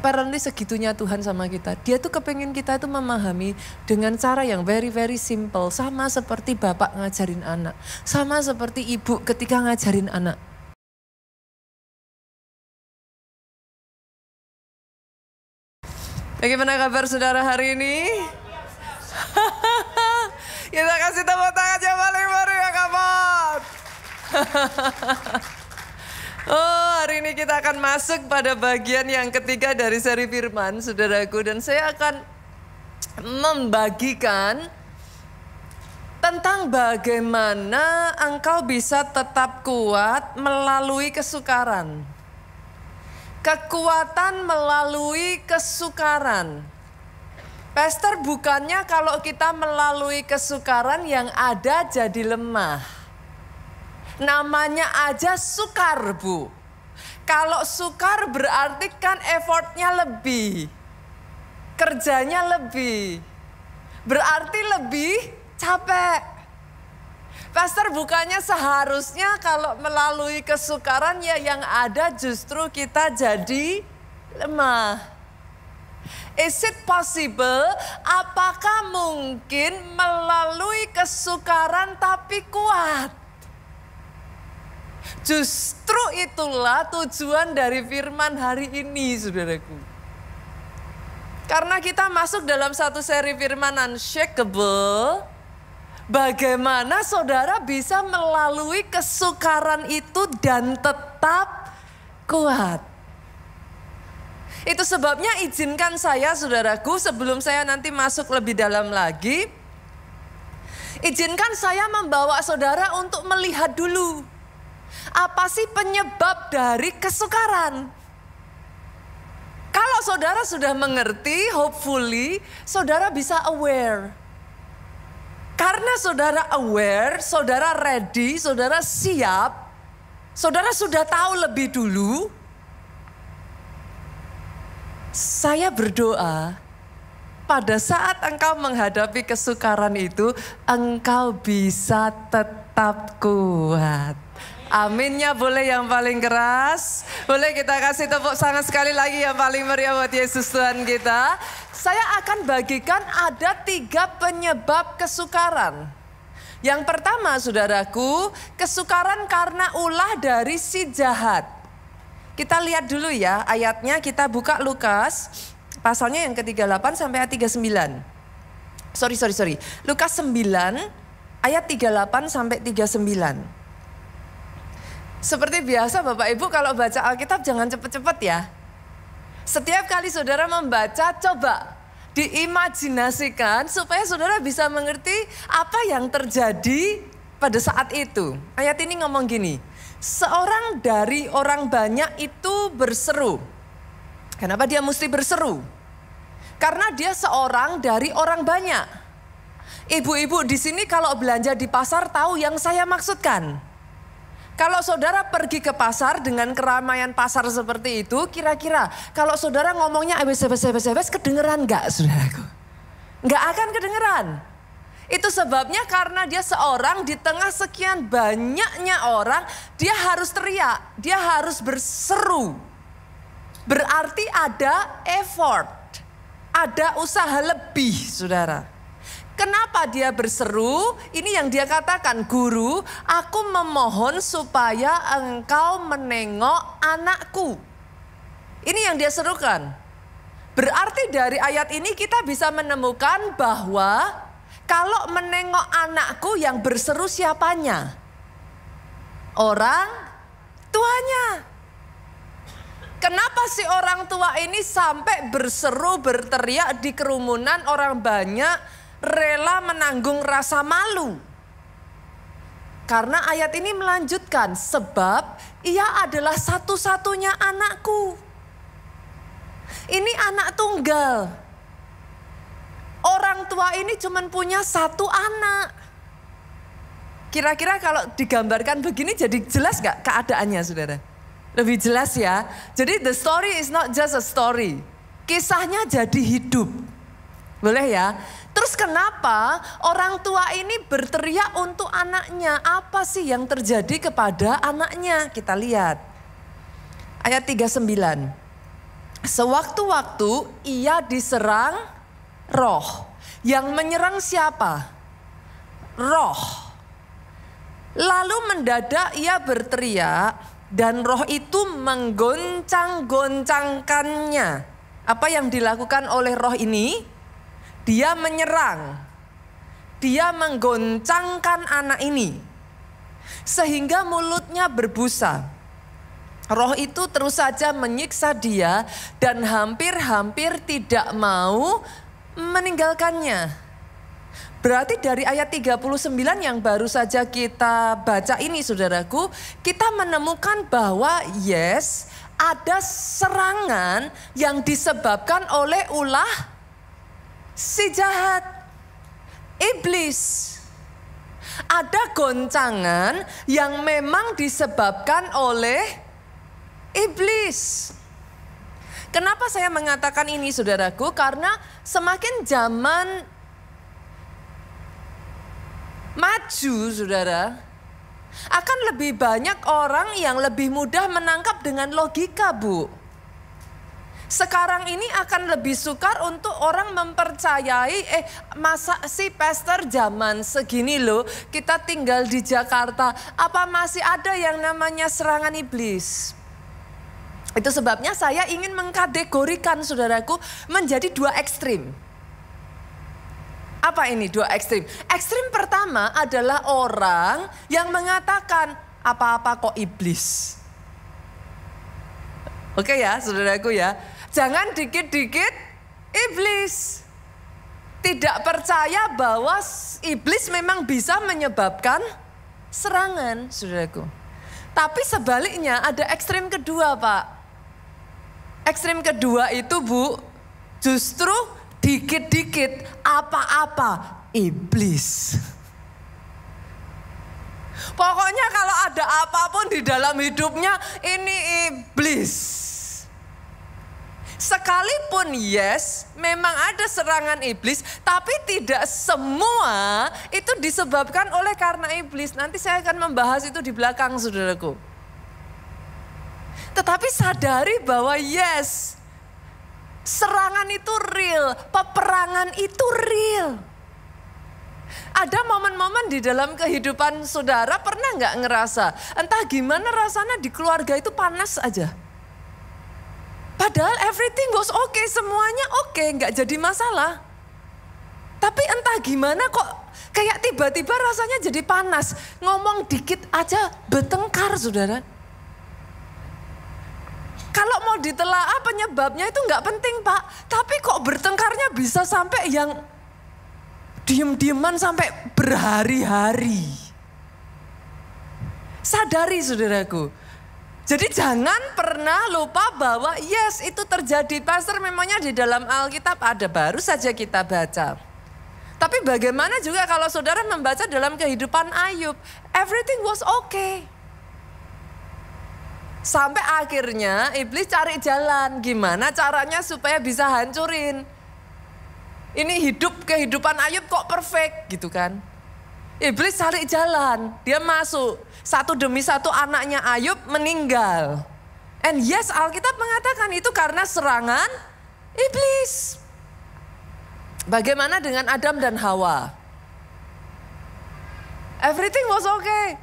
Apparently segitunya Tuhan sama kita. Dia tuh kepengen kita tuh memahami dengan cara yang very very simple. Sama seperti bapak ngajarin anak. Sama seperti ibu ketika ngajarin anak. Bagaimana kabar saudara hari ini? Kita kasih tepuk tangan yang paling meriah, kawan. Oh, hari ini kita akan masuk pada bagian yang ketiga dari seri firman, saudaraku. Dan saya akan membagikan tentang bagaimana engkau bisa tetap kuat melalui kesukaran. Kekuatan melalui kesukaran. Pastor, bukannya kalau kita melalui kesukaran yang ada jadi lemah. Namanya aja sukar, Bu. Kalau sukar berarti kan effortnya lebih. Kerjanya lebih. Berarti lebih capek. Pastor, bukannya seharusnya kalau melalui kesukaran ya yang ada justru kita jadi lemah. Is it possible? Apakah mungkin melalui kesukaran tapi kuat? Justru itulah tujuan dari firman hari ini, saudaraku. Karena kita masuk dalam satu seri firman Unshakable. Bagaimana saudara bisa melalui kesukaran itu dan tetap kuat. Itu sebabnya izinkan saya, saudaraku, sebelum saya nanti masuk lebih dalam lagi. Izinkan saya membawa saudara untuk melihat dulu. Apa sih penyebab dari kesukaran? Kalau saudara sudah mengerti, hopefully saudara bisa aware. Karena saudara aware, saudara ready, saudara siap, saudara sudah tahu lebih dulu. Saya berdoa pada saat engkau menghadapi kesukaran itu, engkau bisa tetap kuat. Aminnya boleh yang paling keras. Boleh kita kasih tepuk tangan sekali lagi yang paling meriah buat Yesus Tuhan kita. Saya akan bagikan ada 3 penyebab kesukaran. Yang pertama, saudaraku, kesukaran karena ulah dari si jahat. Kita lihat dulu ya ayatnya, kita buka Lukas pasalnya yang ke-38 sampai ayat 39. Sorry. Lukas 9 ayat 38 sampai 39. Seperti biasa Bapak Ibu kalau baca Alkitab jangan cepet-cepet ya. Setiap kali saudara membaca coba diimajinasikan supaya saudara bisa mengerti apa yang terjadi pada saat itu. Ayat ini ngomong gini, seorang dari orang banyak itu berseru. Kenapa dia mesti berseru? Karena dia seorang dari orang banyak. Ibu-ibu di sini kalau belanja di pasar tahu yang saya maksudkan. Kalau saudara pergi ke pasar dengan keramaian pasar seperti itu, kira-kira kalau saudara ngomongnya abes kedengeran gak, saudaraku? Gak akan kedengeran. Itu sebabnya karena dia seorang di tengah sekian banyaknya orang, dia harus teriak, dia harus berseru. Berarti ada effort, ada usaha lebih, saudara. Kenapa dia berseru? Ini yang dia katakan, Guru, aku memohon supaya engkau menengok anakku. Ini yang dia serukan. Berarti dari ayat ini kita bisa menemukan bahwa kalau menengok anakku yang berseru siapanya? Orang tuanya. Kenapa si orang tua ini sampai berseru, berteriak di kerumunan orang banyak, rela menanggung rasa malu? Karena ayat ini melanjutkan, sebab ia adalah satu-satunya anakku. Ini anak tunggal. Orang tua ini cuma punya satu anak. Kira-kira kalau digambarkan begini jadi jelas gak keadaannya, saudara? Lebih jelas ya. Jadi the story is not just a story. Kisahnya jadi hidup. Boleh ya? Terus kenapa orang tua ini berteriak untuk anaknya? Apa sih yang terjadi kepada anaknya? Kita lihat. Ayat 39. Sewaktu-waktu ia diserang roh. Yang menyerang siapa? Roh. Lalu mendadak ia berteriak dan roh itu menggoncang-goncangkannya. Apa yang dilakukan oleh roh ini? Dia menyerang. Dia menggoncangkan anak ini. Sehingga mulutnya berbusa. Roh itu terus saja menyiksa dia dan hampir-hampir tidak mau meninggalkannya. Berarti dari ayat 39 yang baru saja kita baca ini saudaraku, kita menemukan bahwa yes, ada serangan yang disebabkan oleh ulah si jahat, iblis. Ada goncangan yang memang disebabkan oleh iblis. Kenapa saya mengatakan ini saudaraku? Karena semakin zaman maju saudara, akan lebih banyak orang yang lebih mudah menangkap dengan logika, Bu. Sekarang ini akan lebih sukar untuk orang mempercayai, masa sih pastor zaman segini loh, kita tinggal di Jakarta, apa masih ada yang namanya serangan iblis? Itu sebabnya saya ingin mengkategorikan saudaraku menjadi dua ekstrim. Apa ini dua ekstrim? Ekstrim pertama adalah orang yang mengatakan apa-apa kok iblis. Oke ya saudaraku ya. Jangan dikit-dikit iblis. Tidak percaya bahwa iblis memang bisa menyebabkan serangan saudaraku. Tapi sebaliknya ada ekstrim kedua Pak. Ekstrim kedua itu Bu, justru dikit-dikit apa-apa iblis. Pokoknya kalau ada apapun di dalam hidupnya ini iblis. Sekalipun yes, memang ada serangan iblis, tapi tidak semua itu disebabkan oleh karena iblis. Nanti saya akan membahas itu di belakang saudaraku. Tetapi sadari bahwa yes, serangan itu real, peperangan itu real. Ada momen-momen di dalam kehidupan saudara pernah nggak ngerasa, entah gimana rasanya di keluarga itu panas aja. Padahal everything was okay, semuanya oke, nggak jadi masalah. Tapi entah gimana kok kayak tiba-tiba rasanya jadi panas. Ngomong dikit aja bertengkar saudara. Kalau mau ditelaah penyebabnya itu nggak penting Pak. Tapi kok bertengkarnya bisa sampai yang diem-dieman sampai berhari-hari. Sadari saudaraku. Jadi jangan pernah lupa bahwa yes itu terjadi. Pastor memangnya di dalam Alkitab ada, baru saja kita baca. Tapi bagaimana juga kalau saudara membaca dalam kehidupan Ayub. Everything was okay. Sampai akhirnya iblis cari jalan. Gimana caranya supaya bisa hancurin. Ini kehidupan Ayub kok perfect gitu kan. Iblis cari jalan. Dia masuk. Satu demi satu anaknya Ayub meninggal. And yes, Alkitab mengatakan itu karena serangan iblis. Bagaimana dengan Adam dan Hawa? Everything was okay.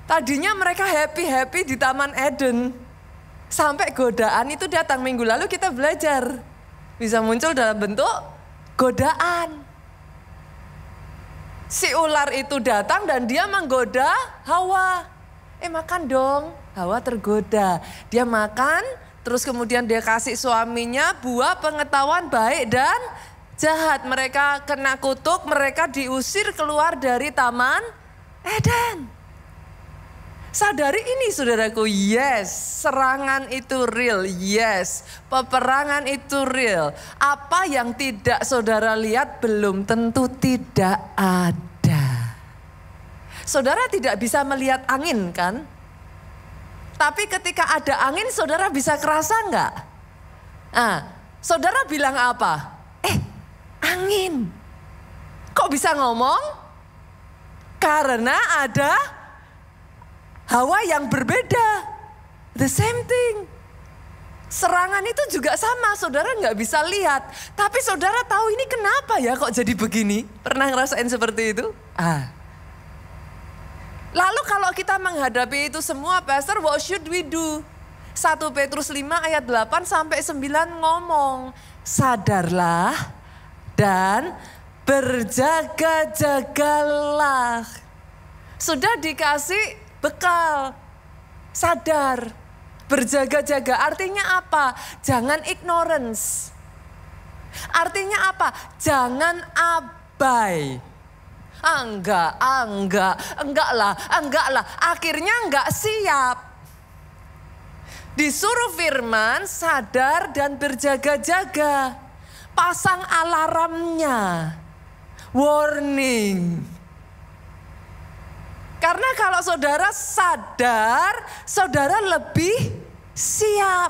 Tadinya mereka happy-happy di Taman Eden. Sampai godaan itu datang. Minggu lalu kita belajar. Bisa muncul dalam bentuk godaan. Si ular itu datang dan dia menggoda Hawa. Makan dong. Hawa tergoda. Dia makan, terus kemudian dia kasih suaminya buah pengetahuan baik dan jahat. Mereka kena kutuk, mereka diusir keluar dari Taman Eden. Sadari ini saudaraku, yes, serangan itu real, yes, peperangan itu real. Apa yang tidak saudara lihat belum tentu tidak ada. Saudara tidak bisa melihat angin kan? Tapi ketika ada angin saudara bisa kerasa enggak? Saudara bilang apa? Angin. Kok bisa ngomong? Karena ada hawa yang berbeda. The same thing. Serangan itu juga sama, saudara nggak bisa lihat. Tapi saudara tahu ini kenapa ya kok jadi begini? Pernah ngerasain seperti itu? Lalu kalau kita menghadapi itu semua, Pastor, what should we do? 1 Petrus 5 ayat 8 sampai 9 ngomong, sadarlah dan berjaga-jagalah. Sudah dikasih bekal, sadar. Berjaga-jaga artinya apa? Jangan ignorance. Artinya apa? Jangan abai. Enggak lah. Akhirnya enggak siap. Disuruh firman, sadar dan berjaga-jaga. Pasang alarmnya. Warning. Karena kalau saudara sadar, saudara lebih siap.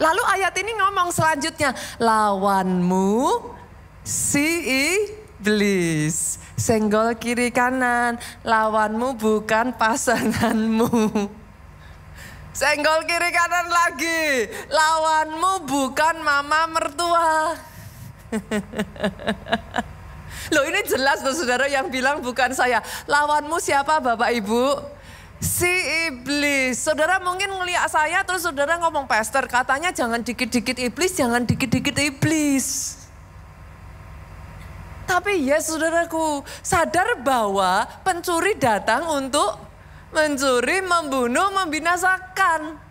Lalu ayat ini ngomong selanjutnya, lawanmu si iblis. Senggol kiri kanan, lawanmu bukan pasanganmu. Senggol kiri kanan lagi, lawanmu bukan mama mertua. Loh ini jelas loh saudara yang bilang bukan saya. Lawanmu siapa Bapak Ibu? Si iblis. Saudara mungkin ngeliat saya terus saudara ngomong, Pastor katanya jangan dikit-dikit iblis, jangan dikit-dikit iblis. Tapi ya saudaraku, sadar bahwa pencuri datang untuk mencuri, membunuh, membinasakan.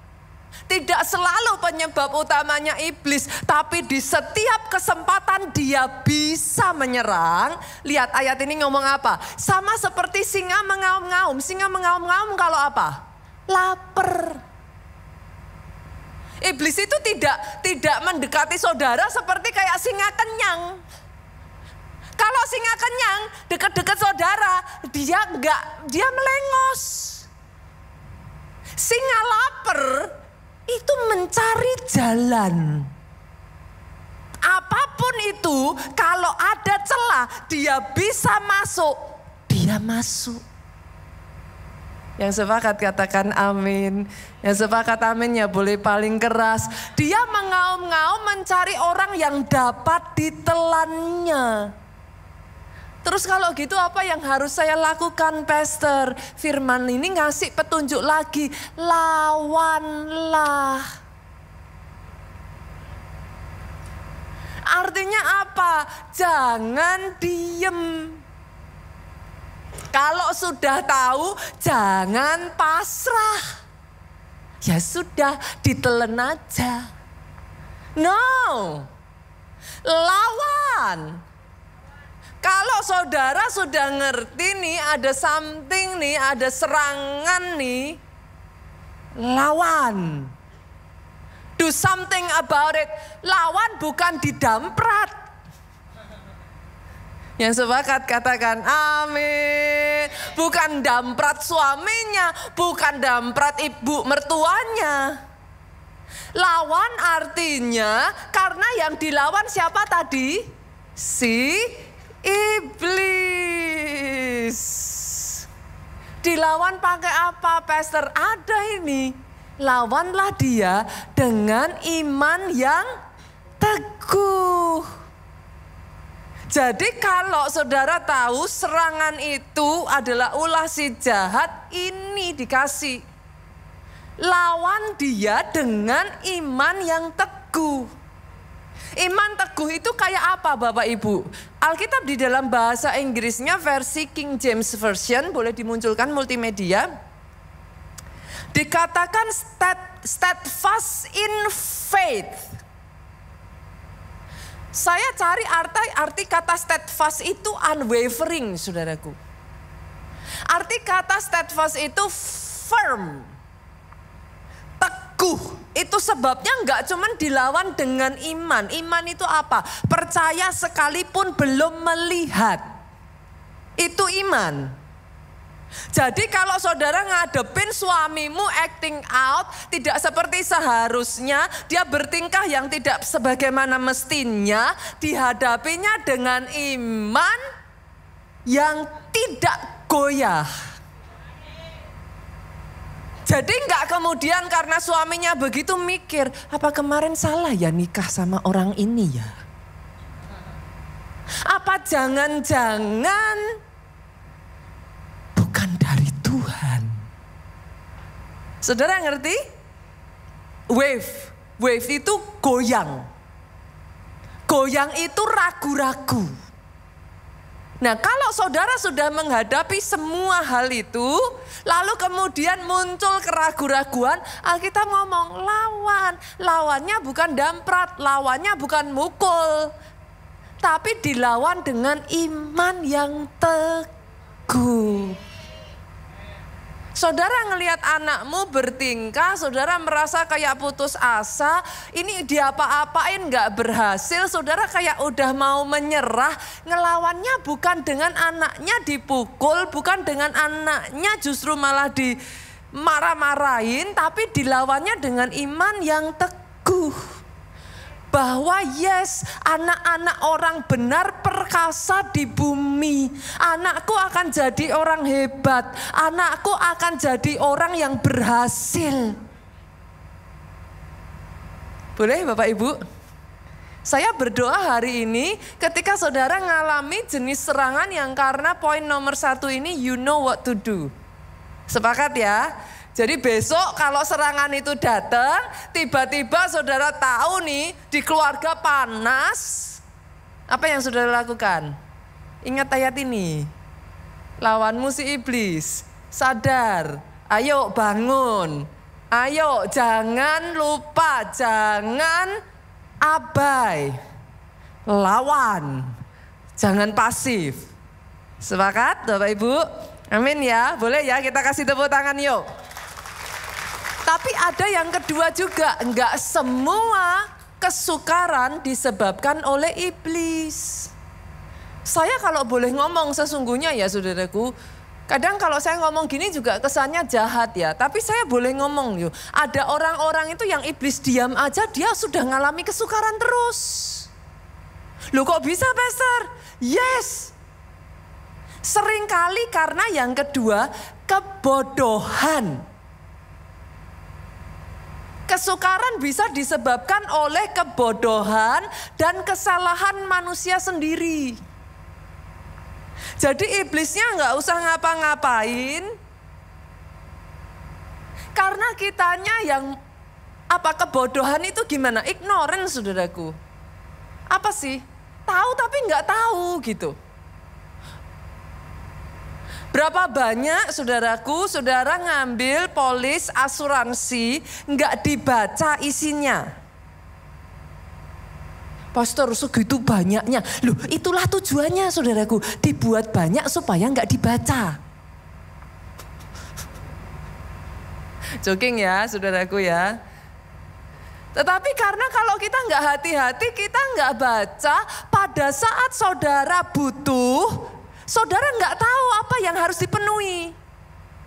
Tidak selalu penyebab utamanya iblis, tapi di setiap kesempatan dia bisa menyerang. Lihat ayat ini ngomong apa? Sama seperti singa mengaum-ngaum. Singa mengaum-ngaum kalau apa? Lapar. Iblis itu tidak mendekati saudara seperti kayak singa kenyang. Kalau singa kenyang dekat-dekat saudara, dia melengos. Singa lapar itu mencari jalan. Apapun itu, kalau ada celah, dia bisa masuk. Dia masuk. Yang sepakat katakan amin. Yang sepakat amin ya boleh paling keras. Dia mengaum-ngaum mencari orang yang dapat ditelannya. Terus kalau gitu apa yang harus saya lakukan, Pastor? Firman ini ngasih petunjuk lagi, lawanlah. Artinya apa? Jangan diem. Kalau sudah tahu, jangan pasrah. Ya sudah, ditelen aja. No, lawan. Kalau saudara sudah ngerti nih, ada something nih, ada serangan nih, lawan. Do something about it. Lawan bukan didamprat. Yang sepakat katakan amin. Bukan damprat suaminya, bukan damprat ibu mertuanya. Lawan artinya karena yang dilawan siapa tadi? Si iblis. Dilawan pakai apa, Pastor? Ada ini. Lawanlah dia dengan iman yang teguh. Jadi kalau saudara tahu serangan itu adalah ulah si jahat, ini dikasih. Lawan dia dengan iman yang teguh. Iman teguh itu kayak apa Bapak Ibu? Alkitab di dalam bahasa Inggrisnya versi King James Version, boleh dimunculkan multimedia. Dikatakan steadfast in faith. Saya cari arti kata steadfast itu unwavering, saudaraku. Arti kata steadfast itu firm, teguh. Itu sebabnya enggak cuman dilawan dengan iman. Iman itu apa? Percaya sekalipun belum melihat. Itu iman. Jadi kalau saudara ngadepin suamimu acting out, tidak seperti seharusnya, dia bertingkah yang tidak sebagaimana mestinya, dihadapinya dengan iman yang tidak goyah. Jadi nggak kemudian karena suaminya begitu mikir, apa kemarin salah ya nikah sama orang ini ya? Apa jangan-jangan bukan dari Tuhan? Saudara ngerti? Wave itu goyang. Goyang itu ragu-ragu. Nah, kalau saudara sudah menghadapi semua hal itu, lalu kemudian muncul keraguan-raguan, Alkitab ngomong lawan. Lawannya bukan damprat, lawannya bukan mukul. Tapi dilawan dengan iman yang teguh. Saudara ngelihat anakmu bertingkah, saudara merasa kayak putus asa, ini diapa-apain gak berhasil, saudara kayak udah mau menyerah. Ngelawannya bukan dengan anaknya dipukul, bukan dengan anaknya justru malah dimarah-marahin, tapi dilawannya dengan iman yang teguh. Bahwa yes, anak-anak orang benar perkasa di bumi. Anakku akan jadi orang hebat. Anakku akan jadi orang yang berhasil. Boleh Bapak Ibu? Saya berdoa hari ini ketika saudara ngalami jenis serangan yang karena poin nomor 1 ini, you know what to do. Sepakat ya? Jadi besok kalau serangan itu datang, tiba-tiba saudara tahu nih di keluarga panas, apa yang saudara lakukan? Ingat ayat ini, lawanmu si iblis, sadar, ayo bangun, ayo jangan lupa, jangan abai, lawan, jangan pasif. Sepakat Bapak Ibu? Amin ya, boleh ya kita kasih tepuk tangan yuk. Tapi ada yang kedua juga, enggak semua kesukaran disebabkan oleh iblis. Saya kalau boleh ngomong sesungguhnya ya saudaraku, kadang kalau saya ngomong gini juga kesannya jahat ya. Tapi saya boleh ngomong yuk, ada orang-orang itu yang iblis diam aja dia sudah ngalami kesukaran terus. Loh kok bisa Pastor? Yes. Seringkali karena yang kedua, kebodohan. Kesukaran bisa disebabkan oleh kebodohan dan kesalahan manusia sendiri. Jadi iblisnya nggak usah ngapa-ngapain. Karena kitanya yang kebodohan itu gimana? Ignorance saudaraku. Apa sih? Tahu tapi nggak tahu gitu. Berapa banyak saudaraku, saudara ngambil polis asuransi, nggak dibaca isinya. Pastor segitu banyaknya, loh itulah tujuannya saudaraku, dibuat banyak supaya nggak dibaca. Joking ya saudaraku ya. Tetapi karena kalau kita nggak hati-hati, kita nggak baca, pada saat saudara butuh, saudara nggak tahu apa yang harus dipenuhi.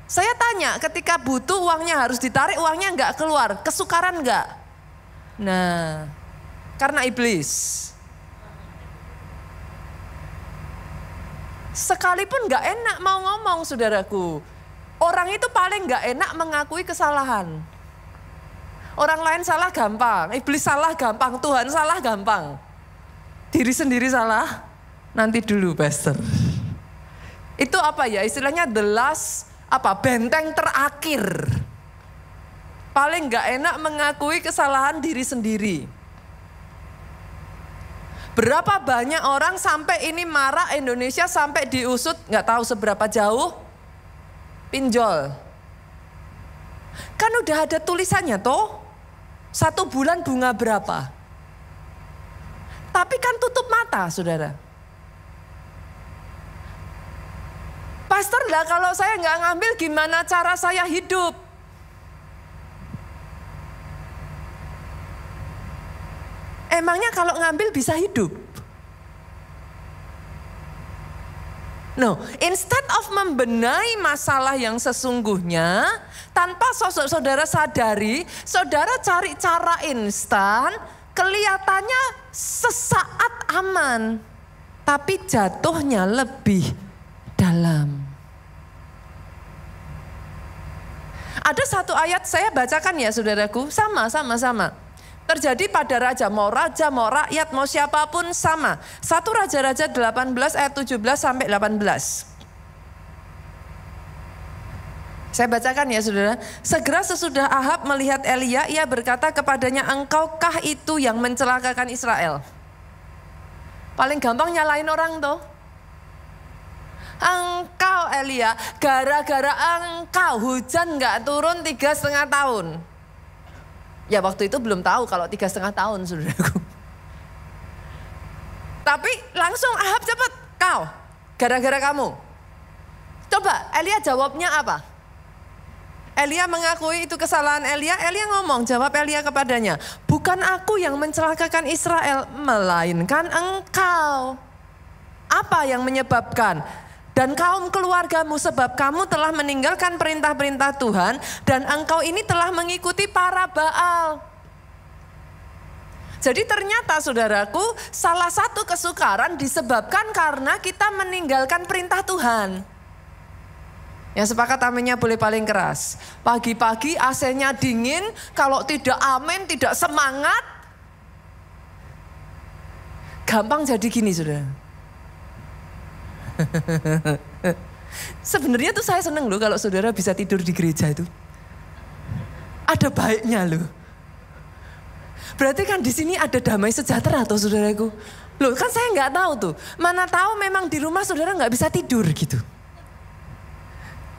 Saya tanya, ketika butuh uangnya harus ditarik, uangnya nggak keluar, kesukaran nggak? Nah, karena iblis. Sekalipun nggak enak mau ngomong saudaraku, orang itu paling nggak enak mengakui kesalahan. Orang lain salah gampang, iblis salah gampang, Tuhan salah gampang. Diri sendiri salah, nanti dulu Pastor. Itu apa ya istilahnya the last benteng terakhir. Paling gak enak mengakui kesalahan diri sendiri. Berapa banyak orang sampai ini marah Indonesia sampai diusut gak tahu seberapa jauh pinjol. Kan udah ada tulisannya toh 1 bulan bunga berapa. Tapi kan tutup mata saudara. Pastor lah kalau saya nggak ngambil gimana cara saya hidup? Emangnya kalau ngambil bisa hidup? No, instead of membenahi masalah yang sesungguhnya, tanpa saudara sadari, saudara cari cara instan, kelihatannya sesaat aman, tapi jatuhnya lebih dalam. Ada satu ayat saya bacakan ya saudaraku, sama. Terjadi pada raja, mau rakyat, mau siapapun sama. 1 Raja-Raja 18 ayat 17 sampai 18. Saya bacakan ya saudara. Segera sesudah Ahab melihat Elia, ia berkata kepadanya, engkaukah itu yang mencelakakan Israel? Paling gampang nyalain orang tuh. Engkau Elia, gara-gara engkau hujan gak turun 3,5 tahun. Ya waktu itu belum tahu kalau 3,5 tahun saudaraku. Tapi langsung Ahab cepet, kau, gara-gara kamu. Coba Elia jawabnya apa? Elia mengakui itu kesalahan Elia. Elia ngomong, jawab Elia kepadanya, bukan aku yang mencelakakan Israel, melainkan engkau. Apa yang menyebabkan? Dan kaum keluargamu, sebab kamu telah meninggalkan perintah-perintah Tuhan, dan engkau ini telah mengikuti para Baal. Jadi ternyata saudaraku, salah satu kesukaran disebabkan karena kita meninggalkan perintah Tuhan. Yang sepakat aminnya boleh paling keras. Pagi-pagi AC-nya dingin, kalau tidak amin, tidak semangat. Gampang jadi gini saudara. Sebenarnya tuh saya seneng loh kalau saudara bisa tidur di gereja itu. Ada baiknya loh. Berarti kan di sini ada damai sejahtera tuh saudaraku. Loh kan saya nggak tahu tuh. Mana tahu memang di rumah saudara nggak bisa tidur gitu.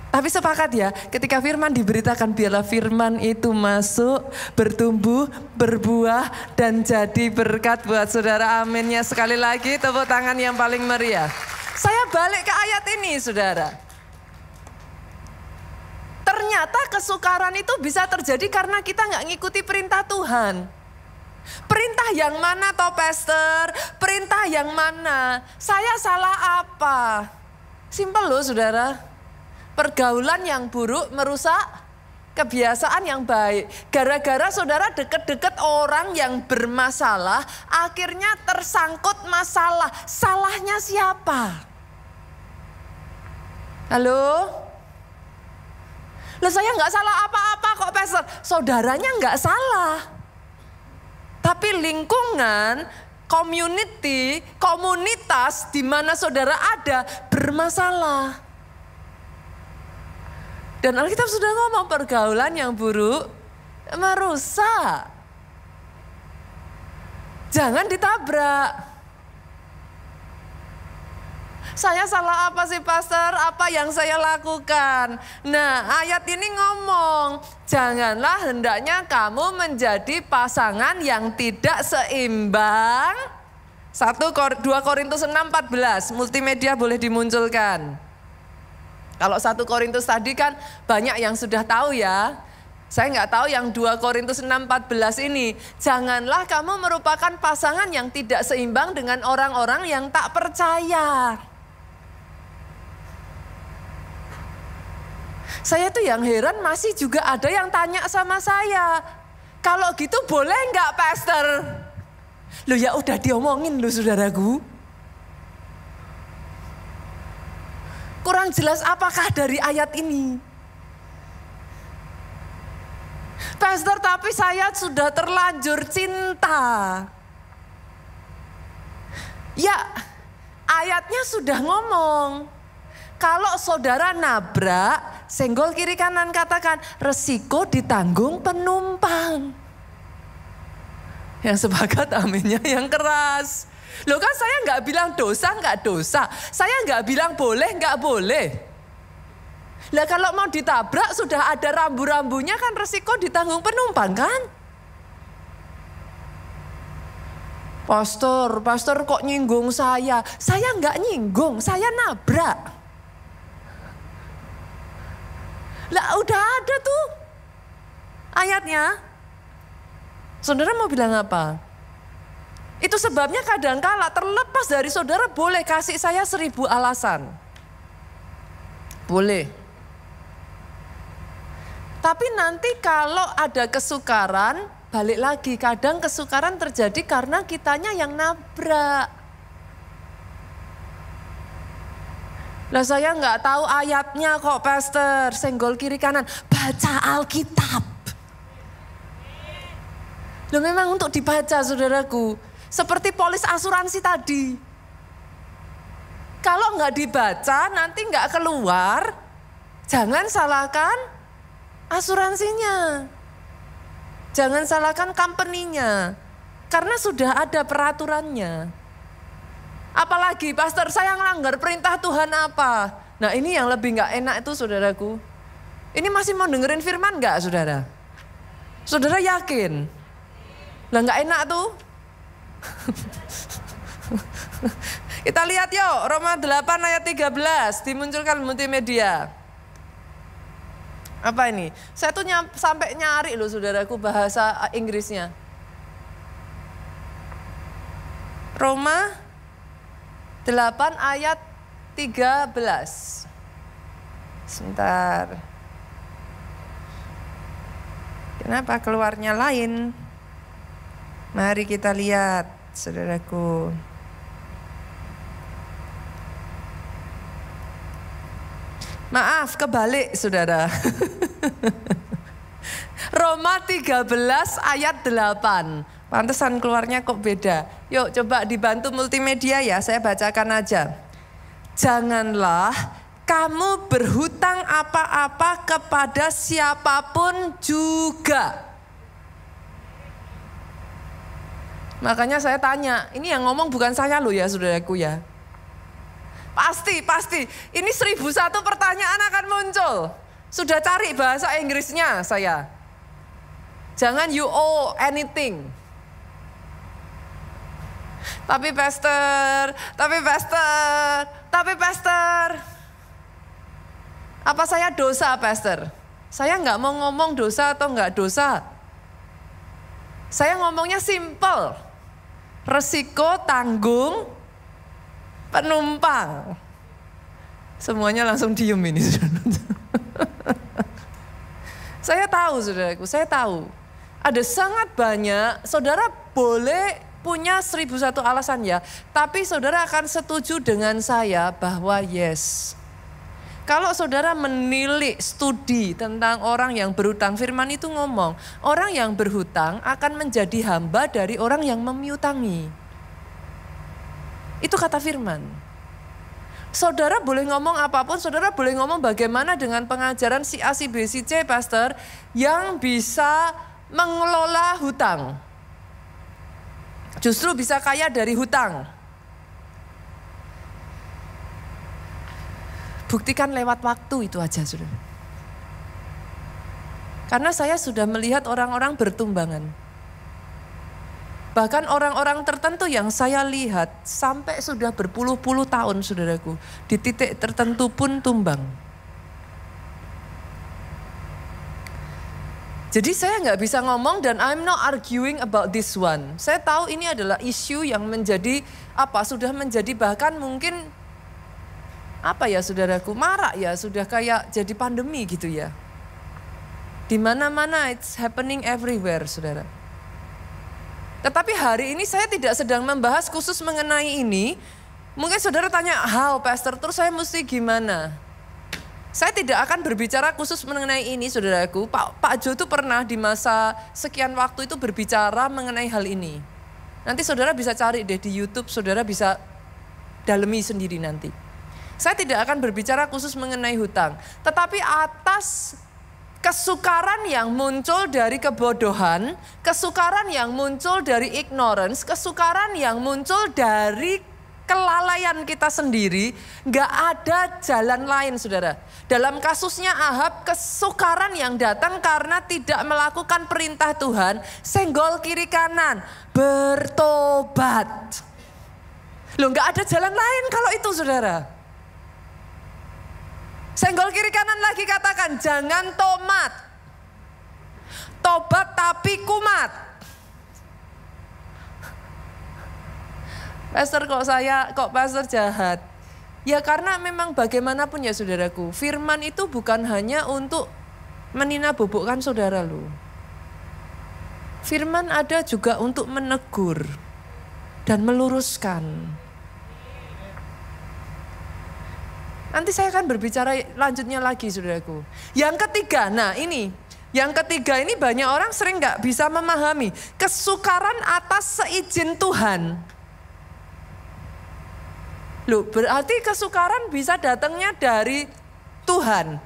Tapi sepakat ya, ketika firman diberitakan, biarlah firman itu masuk, bertumbuh, berbuah, dan jadi berkat buat saudara. Aminnya sekali lagi, tepuk tangan yang paling meriah. Saya balik ke ayat ini saudara. Ternyata kesukaran itu bisa terjadi karena kita nggak ngikuti perintah Tuhan. Perintah yang mana toh pastor? Perintah yang mana? Saya salah apa? Simpel loh saudara. Pergaulan yang buruk merusak kebiasaan yang baik. Gara-gara saudara deket-deket orang yang bermasalah, akhirnya tersangkut masalah. Salahnya siapa? Halo? Loh saya nggak salah apa-apa kok pastor. Saudaranya nggak salah. Tapi lingkungan, community, komunitas di mana saudara ada bermasalah. Dan Alkitab sudah ngomong pergaulan yang buruk merusak. Jangan ditabrak. Saya salah apa sih pastor? Apa yang saya lakukan? Nah ayat ini ngomong, janganlah hendaknya kamu menjadi pasangan yang tidak seimbang. 2 Korintus 6:14, multimedia boleh dimunculkan. Kalau 1 Korintus tadi kan banyak yang sudah tahu ya. Saya nggak tahu yang 2 Korintus 6:14 ini. Janganlah kamu merupakan pasangan yang tidak seimbang dengan orang-orang yang tak percaya. Saya tuh yang heran masih juga ada yang tanya sama saya. Kalau gitu boleh nggak pastor? Loh ya udah diomongin loh saudaraku. Kurang jelas apakah dari ayat ini? Pastor, tapi saya sudah terlanjur cinta. Ya, ayatnya sudah ngomong. Kalau saudara nabrak, senggol kiri kanan, katakan resiko ditanggung penumpang. Yang sepakat aminnya yang keras. Loh kan saya nggak bilang dosa nggak dosa, saya nggak bilang boleh nggak boleh. Lah kalau mau ditabrak sudah ada rambu-rambunya kan resiko ditanggung penumpang kan? Pastor kok nyinggung saya nggak nyinggung, saya nabrak. Lah udah ada tuh ayatnya. Saudara mau bilang apa? Itu sebabnya kadangkala terlepas dari saudara boleh kasih saya 1000 alasan. Boleh. Tapi nanti kalau ada kesukaran, balik lagi. Kadang kesukaran terjadi karena kitanya yang nabrak. Lah saya nggak tahu ayatnya kok pastor, senggol kiri kanan, baca Alkitab. Loh memang untuk dibaca saudaraku, seperti polis asuransi tadi. Kalau nggak dibaca nanti nggak keluar, jangan salahkan asuransinya. Jangan salahkan company-nya, karena sudah ada peraturannya. Apalagi pastor saya ngelanggar perintah Tuhan apa? Nah ini yang lebih nggak enak itu saudaraku. Ini masih mau dengerin firman nggak saudara? Saudara yakin? Lah nggak enak tuh. Kita lihat yuk Roma 8 ayat 13 dimunculkan multimedia. Apa ini? Saya tuh sampai nyari loh saudaraku bahasa Inggrisnya. Roma 8 ayat 13. Sebentar. Kenapa keluarnya lain? Mari kita lihat saudaraku. Maaf, kebalik saudara. Roma 13 ayat 8. Pantesan keluarnya kok beda. Yuk coba dibantu multimedia ya, saya bacakan aja. Janganlah kamu berhutang apa-apa kepada siapapun juga. Makanya saya tanya, ini yang ngomong bukan saya loh ya saudaraku ya. Pasti. Ini 1001 pertanyaan akan muncul. Sudah cari bahasa Inggrisnya saya. Jangan you owe anything. Tapi pastor. Apa saya dosa pastor? Saya nggak mau ngomong dosa atau nggak dosa. Saya ngomongnya simple. Resiko tanggung penumpang. Semuanya langsung diem ini. Saya tahu saudaraku, saya tahu. Ada sangat banyak, saudara boleh punya 1001 alasan ya. Tapi saudara akan setuju dengan saya bahwa yes. Kalau saudara menilik studi tentang orang yang berhutang, firman itu ngomong, orang yang berhutang akan menjadi hamba dari orang yang memiutangi. Itu kata firman. Saudara boleh ngomong apapun, saudara boleh ngomong bagaimana dengan pengajaran si A, si B, si C, pastor, yang bisa mengelola hutang. Justru bisa kaya dari hutang. Buktikan lewat waktu itu aja saudara. Karena saya sudah melihat orang-orang bertumbangan. Bahkan orang-orang tertentu yang saya lihat sampai sudah berpuluh-puluh tahun saudaraku. Di titik tertentu pun tumbang. Jadi saya nggak bisa ngomong dan I'm not arguing about this one. Saya tahu ini adalah isu yang menjadi sudah menjadi bahkan mungkin saudaraku, marak ya, sudah kayak jadi pandemi gitu ya. Di mana-mana it's happening everywhere saudara. Tetapi hari ini saya tidak sedang membahas khusus mengenai ini. Mungkin saudara tanya, how pastor, terus saya mesti gimana? Saya tidak akan berbicara khusus mengenai ini saudaraku. Pak Jo itu pernah di masa sekian waktu itu berbicara mengenai hal ini. Nanti saudara bisa cari deh di YouTube, saudara bisa dalemi sendiri nanti. Saya tidak akan berbicara khusus mengenai hutang. Tetapi atas kesukaran yang muncul dari kebodohan, kesukaran yang muncul dari ignorance, kesukaran yang muncul dari kelalaian kita sendiri, gak ada jalan lain saudara. Dalam kasusnya Ahab, kesukaran yang datang karena tidak melakukan perintah Tuhan, senggol kiri kanan, bertobat. Loh gak ada jalan lain kalau itu saudara. Senggol kiri kanan lagi katakan, jangan tomat. Tobat tapi kumat. Pastor kok pastor jahat? Ya karena memang bagaimanapun ya saudaraku, firman itu bukan hanya untuk menina-bobokkan saudara loh. Firman ada juga untuk menegur dan meluruskan. Nanti saya akan berbicara lanjutnya lagi saudaraku. Yang ketiga, nah ini. Yang ketiga ini banyak orang sering gak bisa memahami. Kesukaran atas seizin Tuhan. Loh, berarti kesukaran bisa datangnya dari Tuhan.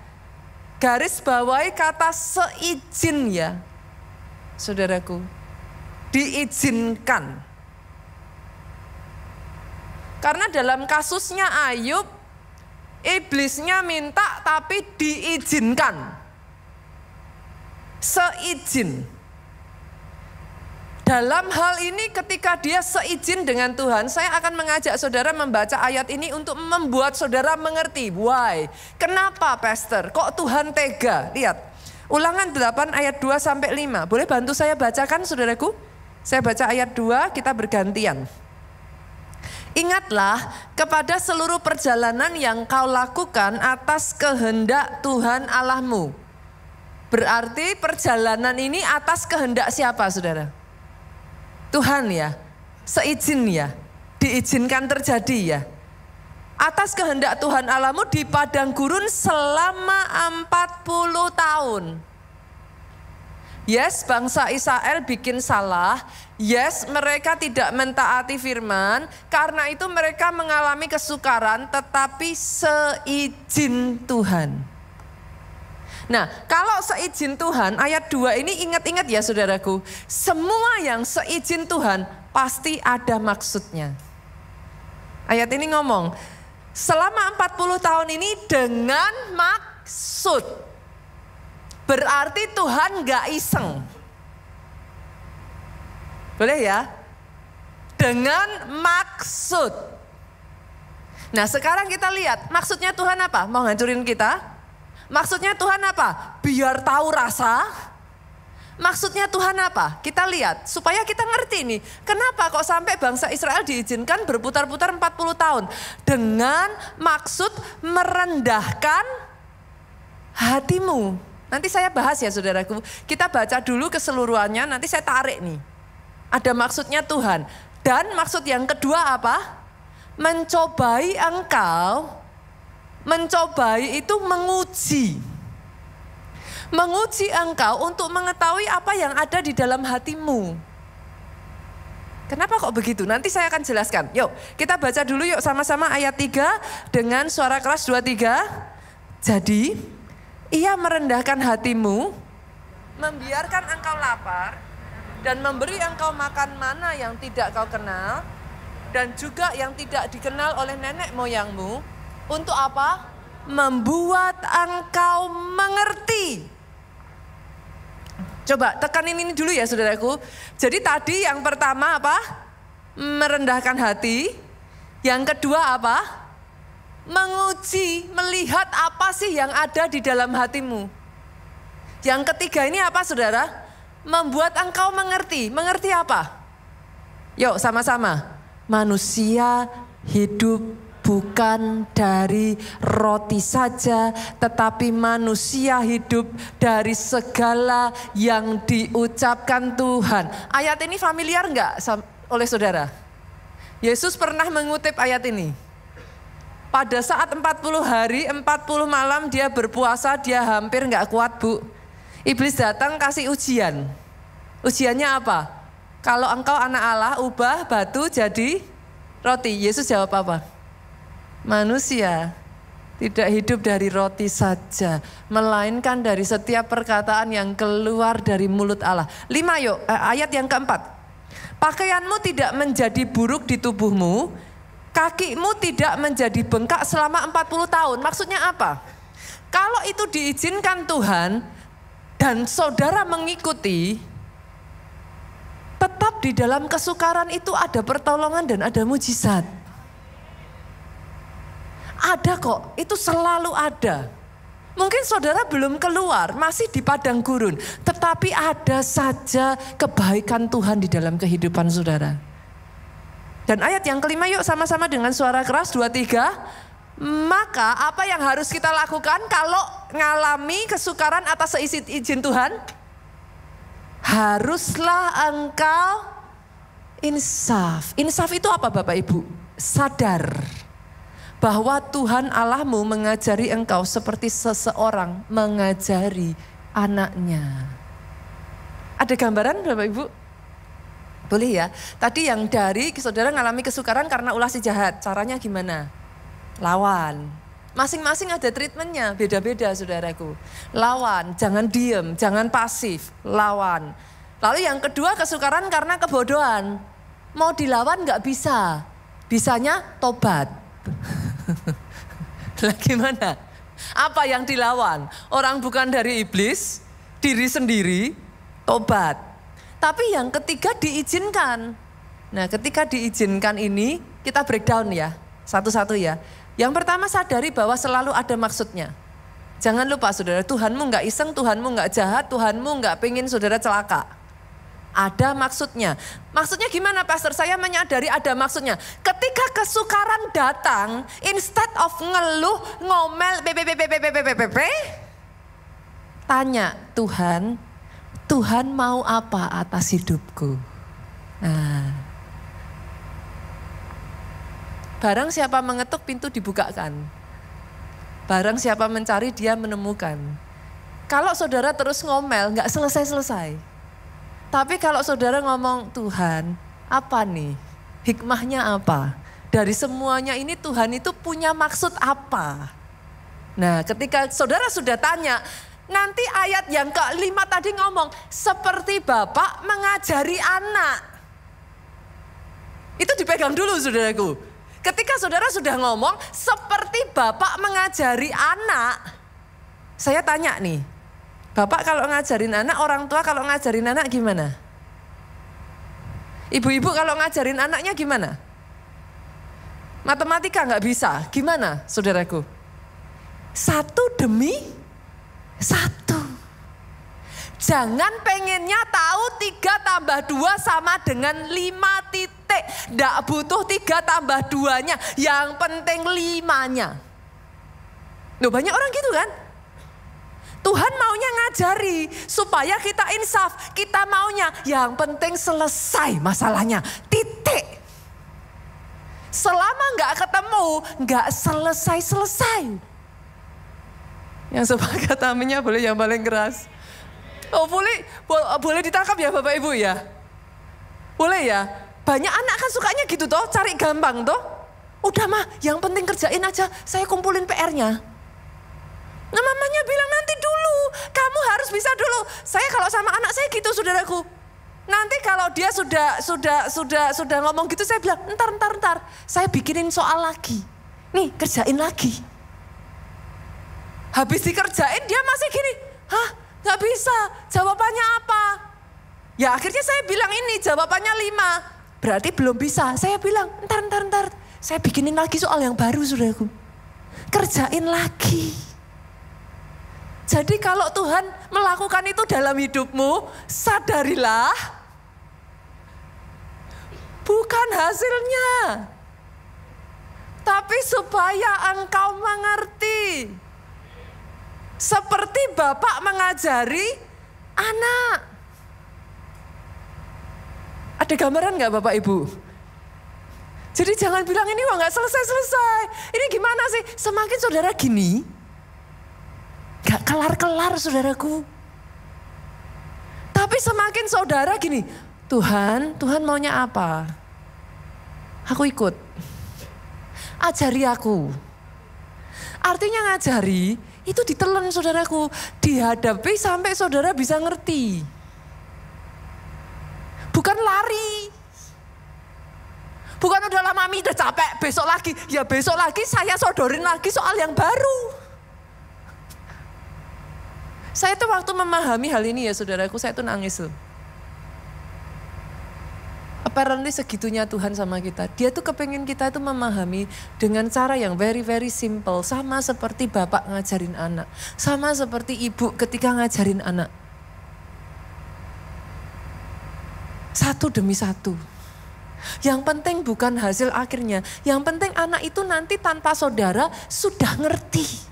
Garis bawahi kata seizin ya. Saudaraku. Diizinkan. Karena dalam kasusnya Ayub, iblisnya minta tapi diizinkan. Seizin. Dalam hal ini ketika dia seizin dengan Tuhan, saya akan mengajak saudara membaca ayat ini untuk membuat saudara mengerti. Why? Kenapa pastor? Kok Tuhan tega? Lihat. Ulangan 8 ayat 2 sampai 5. Boleh bantu saya bacakan saudaraku? Saya baca ayat 2, kita bergantian. Ingatlah kepada seluruh perjalanan yang kau lakukan atas kehendak Tuhan Allahmu. Berarti perjalanan ini atas kehendak siapa saudara? Tuhan ya, seizin ya, diizinkan terjadi ya. Atas kehendak Tuhan Allahmu di padang gurun selama 40 tahun. Yes, bangsa Israel bikin salah. Yes, mereka tidak mentaati firman. Karena itu mereka mengalami kesukaran, tetapi seizin Tuhan. Nah, kalau seizin Tuhan, ayat 2 ini ingat-ingat ya saudaraku. Semua yang seizin Tuhan pasti ada maksudnya. Ayat ini ngomong, selama 40 tahun ini dengan maksud. Berarti Tuhan gak iseng. Boleh ya? Dengan maksud. Nah sekarang kita lihat maksudnya Tuhan apa? Mau ngancurin kita? Maksudnya Tuhan apa? Biar tahu rasa. Maksudnya Tuhan apa? Kita lihat supaya kita ngerti nih. Kenapa kok sampai bangsa Israel diizinkan berputar-putar 40 tahun? Dengan maksud merendahkan hatimu. Nanti saya bahas ya saudaraku. Kita baca dulu keseluruhannya, nanti saya tarik nih. Ada maksudnya Tuhan. Dan maksud yang kedua apa? Mencobai engkau. Mencobai itu menguji. Menguji engkau untuk mengetahui apa yang ada di dalam hatimu. Kenapa kok begitu? Nanti saya akan jelaskan. Yuk kita baca dulu yuk sama-sama ayat 3 dengan suara keras 2-3. Jadi ia merendahkan hatimu, membiarkan engkau lapar, dan memberi engkau makan mana yang tidak kau kenal, dan juga yang tidak dikenal oleh nenek moyangmu. Untuk apa? Membuat engkau mengerti. Coba tekanin ini dulu ya saudaraku. Jadi tadi yang pertama apa? Merendahkan hati. Yang kedua apa? Menguji, melihat apa sih yang ada di dalam hatimu. Yang ketiga ini apa saudara? Membuat engkau mengerti. Mengerti apa? Yuk sama-sama. Manusia hidup bukan dari roti saja, tetapi manusia hidup dari segala yang diucapkan Tuhan. Ayat ini familiar enggak oleh saudara? Yesus pernah mengutip ayat ini. Pada saat 40 hari, 40 malam dia berpuasa, dia hampir gak kuat bu. Iblis datang kasih ujian. Ujiannya apa? Kalau engkau anak Allah, ubah batu jadi roti. Yesus jawab apa? Manusia tidak hidup dari roti saja, melainkan dari setiap perkataan yang keluar dari mulut Allah. 5 yuk, ayat yang keempat. Pakaianmu tidak menjadi buruk di tubuhmu, kakimu tidak menjadi bengkak selama 40 tahun. Maksudnya apa? Kalau itu diizinkan Tuhan dan saudara mengikuti, tetap di dalam kesukaran itu ada pertolongan dan ada mujizat. Ada kok, itu selalu ada. Mungkin saudara belum keluar, masih di padang gurun, tetapi ada saja kebaikan Tuhan di dalam kehidupan saudara. Dan ayat yang kelima yuk sama-sama dengan suara keras 2-3. Maka apa yang harus kita lakukan kalau ngalami kesukaran atas izin Tuhan? Haruslah engkau insaf. Insaf itu apa Bapak Ibu? Sadar. bahwa Tuhan Allahmu mengajari engkau seperti seseorang mengajari anaknya. Ada gambaran Bapak Ibu? Boleh ya? Tadi yang dari saudara ngalami kesukaran karena ulah si jahat. Caranya gimana? Lawan. Masing-masing ada treatmentnya, beda-beda saudaraku. Lawan, jangan diem, jangan pasif, lawan. Lalu yang kedua kesukaran karena kebodohan. Mau dilawan gak bisa. Bisanya tobat. Lah gimana? Apa yang dilawan? Orang bukan dari iblis, diri sendiri, tobat. Tapi yang ketiga diizinkan. Nah ketika diizinkan ini kita breakdown ya, satu-satu ya. Yang pertama sadari bahwa selalu ada maksudnya. Jangan lupa saudara, Tuhanmu gak iseng, Tuhanmu gak jahat, Tuhanmu gak pengen saudara celaka. Ada maksudnya. Maksudnya gimana pastor? Saya menyadari ada maksudnya. Ketika kesukaran datang, instead of ngeluh, ngomel, tanya Tuhan, Tuhan mau apa atas hidupku? Nah, barang siapa mengetuk pintu dibukakan. Barang siapa mencari dia menemukan. Kalau saudara terus ngomel gak selesai-selesai. Tapi kalau saudara ngomong Tuhan apa nih? Hikmahnya apa? Dari semuanya ini Tuhan itu punya maksud apa? Nah ketika saudara sudah tanya, nanti ayat yang ke-5 tadi ngomong seperti Bapak mengajari anak. Itu dipegang dulu saudaraku. Ketika saudara sudah ngomong seperti Bapak mengajari anak. Saya tanya nih, Bapak kalau ngajarin anak, orang tua kalau ngajarin anak gimana? Ibu-ibu kalau ngajarin anaknya gimana? Matematika nggak bisa, gimana saudaraku? 1 demi 1. Jangan pengennya tahu 3 tambah 2 sama dengan 5 titik. Nggak butuh 3 tambah 2-nya, yang penting 5-nya. Loh banyak orang gitu kan? Tuhan maunya ngajari supaya kita insaf. Kita maunya yang penting selesai masalahnya. Titik. Selama nggak ketemu, nggak selesai-selesai. Yang sepakat aminnya boleh yang paling keras. Oh boleh ditangkap ya Bapak Ibu ya? Boleh ya? Banyak anak kan sukanya gitu toh, cari gampang toh. Udah mah yang penting kerjain aja, saya kumpulin PR-nya. Nah mamanya bilang nanti dulu, kamu harus bisa dulu. Saya kalau sama anak saya gitu saudaraku. Nanti kalau dia sudah ngomong gitu saya bilang entar. Saya bikinin soal lagi. Nih kerjain lagi. Habis dikerjain dia masih gini. Hah gak bisa, jawabannya apa? Ya akhirnya saya bilang ini jawabannya 5. Berarti belum bisa. Saya bilang entar. Saya bikinin lagi soal yang baru saudaraku. Kerjain lagi. Jadi kalau Tuhan melakukan itu dalam hidupmu, sadarilah bukan hasilnya. Tapi supaya engkau mengerti. Seperti Bapak mengajari anak. Ada gambaran gak Bapak Ibu? Jadi jangan bilang ini wah gak selesai-selesai. Ini gimana sih? Semakin saudara gini, gak kelar-kelar saudaraku. Tapi semakin saudara gini, Tuhan maunya apa? Aku ikut. Ajari aku. Artinya ngajari itu ditelan saudaraku. Dihadapi sampai saudara bisa ngerti. Bukan lari. Bukan udah lama mami udah capek, besok lagi. Ya besok lagi saya sodorin lagi soal yang baru. Saya tuh waktu memahami hal ini ya saudaraku, saya tuh nangis loh. Apparently segitunya Tuhan sama kita. Dia tuh kepengen kita tuh memahami dengan cara yang very very simple. Sama seperti Bapak ngajarin anak. Sama seperti ibu ketika ngajarin anak. 1 demi 1. Yang penting bukan hasil akhirnya. Yang penting anak itu nanti tanpa saudara sudah ngerti.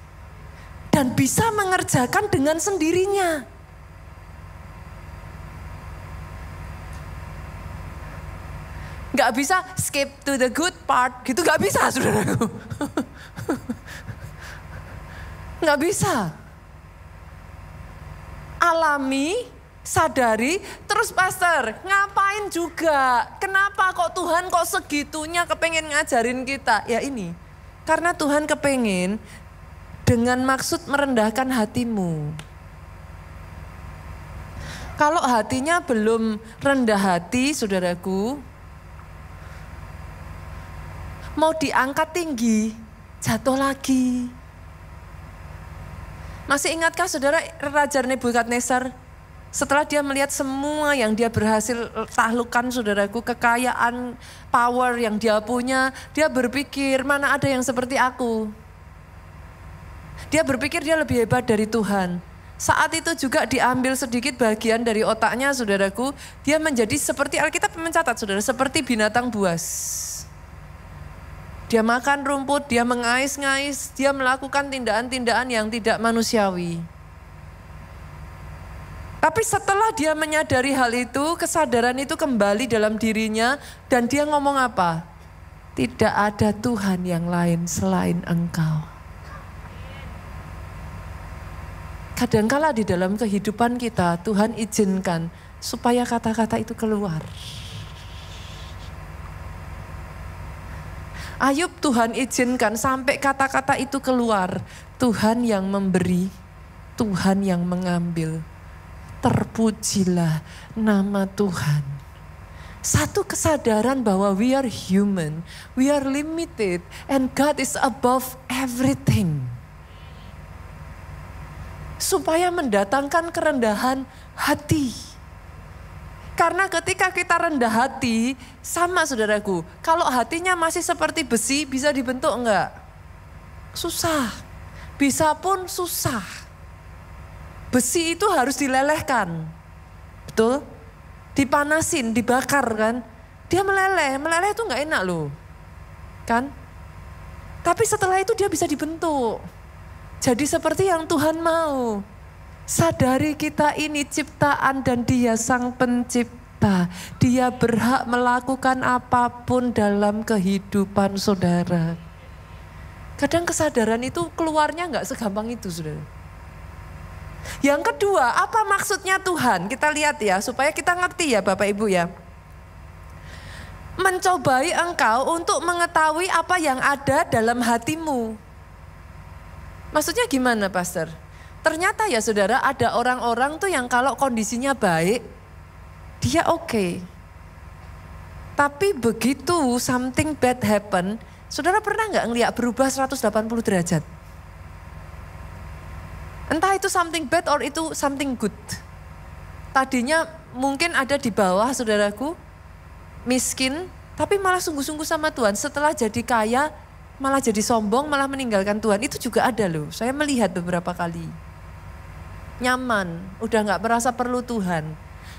Dan bisa mengerjakan dengan sendirinya. Gak bisa skip to the good part gitu, gak bisa saudaraku. Nggak bisa. Alami, sadari, terus pastor, ngapain juga? Kenapa kok Tuhan kok segitunya kepengen ngajarin kita? Ya ini, karena Tuhan kepengen dengan maksud merendahkan hatimu. Kalau hatinya belum rendah hati, saudaraku, mau diangkat tinggi, jatuh lagi. Masih ingatkah saudara Raja Nebukadnezar? Setelah dia melihat semua yang dia berhasil taklukkan, saudaraku, kekayaan, power yang dia punya, dia berpikir mana ada yang seperti aku. Dia berpikir dia lebih hebat dari Tuhan. Saat itu juga diambil sedikit bagian dari otaknya, saudaraku. Dia menjadi seperti, Alkitab mencatat, saudara, seperti binatang buas. Dia makan rumput, dia mengais-ngais, dia melakukan tindakan-tindakan yang tidak manusiawi. Tapi setelah dia menyadari hal itu, kesadaran itu kembali dalam dirinya, dan dia ngomong apa? Tidak ada Tuhan yang lain selain Engkau. Kadangkala di dalam kehidupan kita, Tuhan izinkan supaya kata-kata itu keluar. Ayub Tuhan izinkan sampai kata-kata itu keluar. Tuhan yang memberi, Tuhan yang mengambil. Terpujilah nama Tuhan. Satu kesadaran bahwa we are human, we are limited, and God is above everything. Supaya mendatangkan kerendahan hati. Karena ketika kita rendah hati, sama saudaraku, kalau hatinya masih seperti besi, bisa dibentuk enggak? Susah. Bisa pun susah. Besi itu harus dilelehkan. Betul? Dipanasin, dibakar kan. Dia meleleh, meleleh itu enggak enak loh. Kan? Tapi setelah itu dia bisa dibentuk. Jadi seperti yang Tuhan mau. Sadari kita ini ciptaan dan Dia sang pencipta. Dia berhak melakukan apapun dalam kehidupan saudara. Kadang kesadaran itu keluarnya enggak segampang itu, saudara. Yang kedua, apa maksudnya Tuhan? Kita lihat ya, supaya kita ngerti ya Bapak Ibu ya. Mencobai engkau untuk mengetahui apa yang ada dalam hatimu. Maksudnya gimana, Pastor? Ternyata ya saudara, ada orang-orang tuh yang kalau kondisinya baik, dia oke. Tapi begitu something bad happen, saudara pernah nggak ngeliat berubah 180 derajat? Entah itu something bad or itu something good. Tadinya mungkin ada di bawah, saudaraku, miskin, tapi malah sungguh-sungguh sama Tuhan. Setelah jadi kaya, malah jadi sombong, malah meninggalkan Tuhan. Itu juga ada loh, saya melihat beberapa kali. Nyaman, udah gak merasa perlu Tuhan.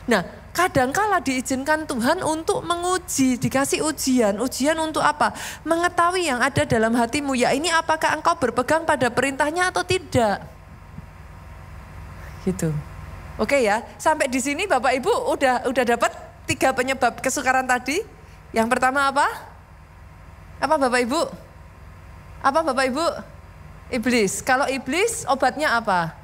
Nah, kadangkala diizinkan Tuhan untuk menguji, dikasih ujian. Ujian untuk apa? Mengetahui yang ada dalam hatimu. Ya ini apakah engkau berpegang pada perintahnya atau tidak? Gitu. Oke ya, sampai di sini Bapak Ibu udah dapat 3 penyebab kesukaran tadi. Yang pertama apa? Apa Bapak Ibu? Apa Bapak Ibu? Iblis. Kalau iblis obatnya apa?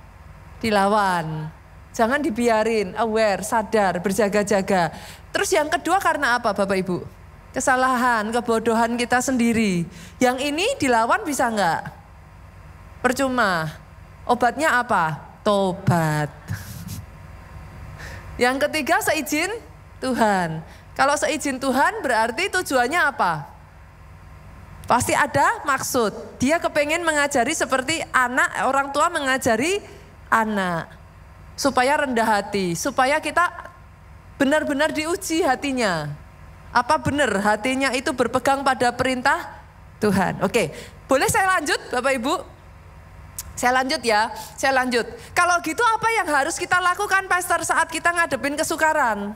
Dilawan. Jangan dibiarin, aware, sadar, berjaga-jaga. Terus yang kedua karena apa Bapak Ibu? Kesalahan, kebodohan kita sendiri. Yang ini dilawan bisa enggak? Percuma. Obatnya apa? Tobat. Yang ketiga seizin Tuhan. Kalau seizin Tuhan berarti tujuannya apa? Pasti ada maksud. Dia kepengen mengajari seperti anak, orang tua mengajari anak. Supaya rendah hati, supaya kita benar-benar diuji hatinya. Apa benar hatinya itu berpegang pada perintah Tuhan? Oke, boleh saya lanjut Bapak Ibu? Saya lanjut ya, saya lanjut. Kalau gitu apa yang harus kita lakukan Pastor saat kita ngadepin kesukaran?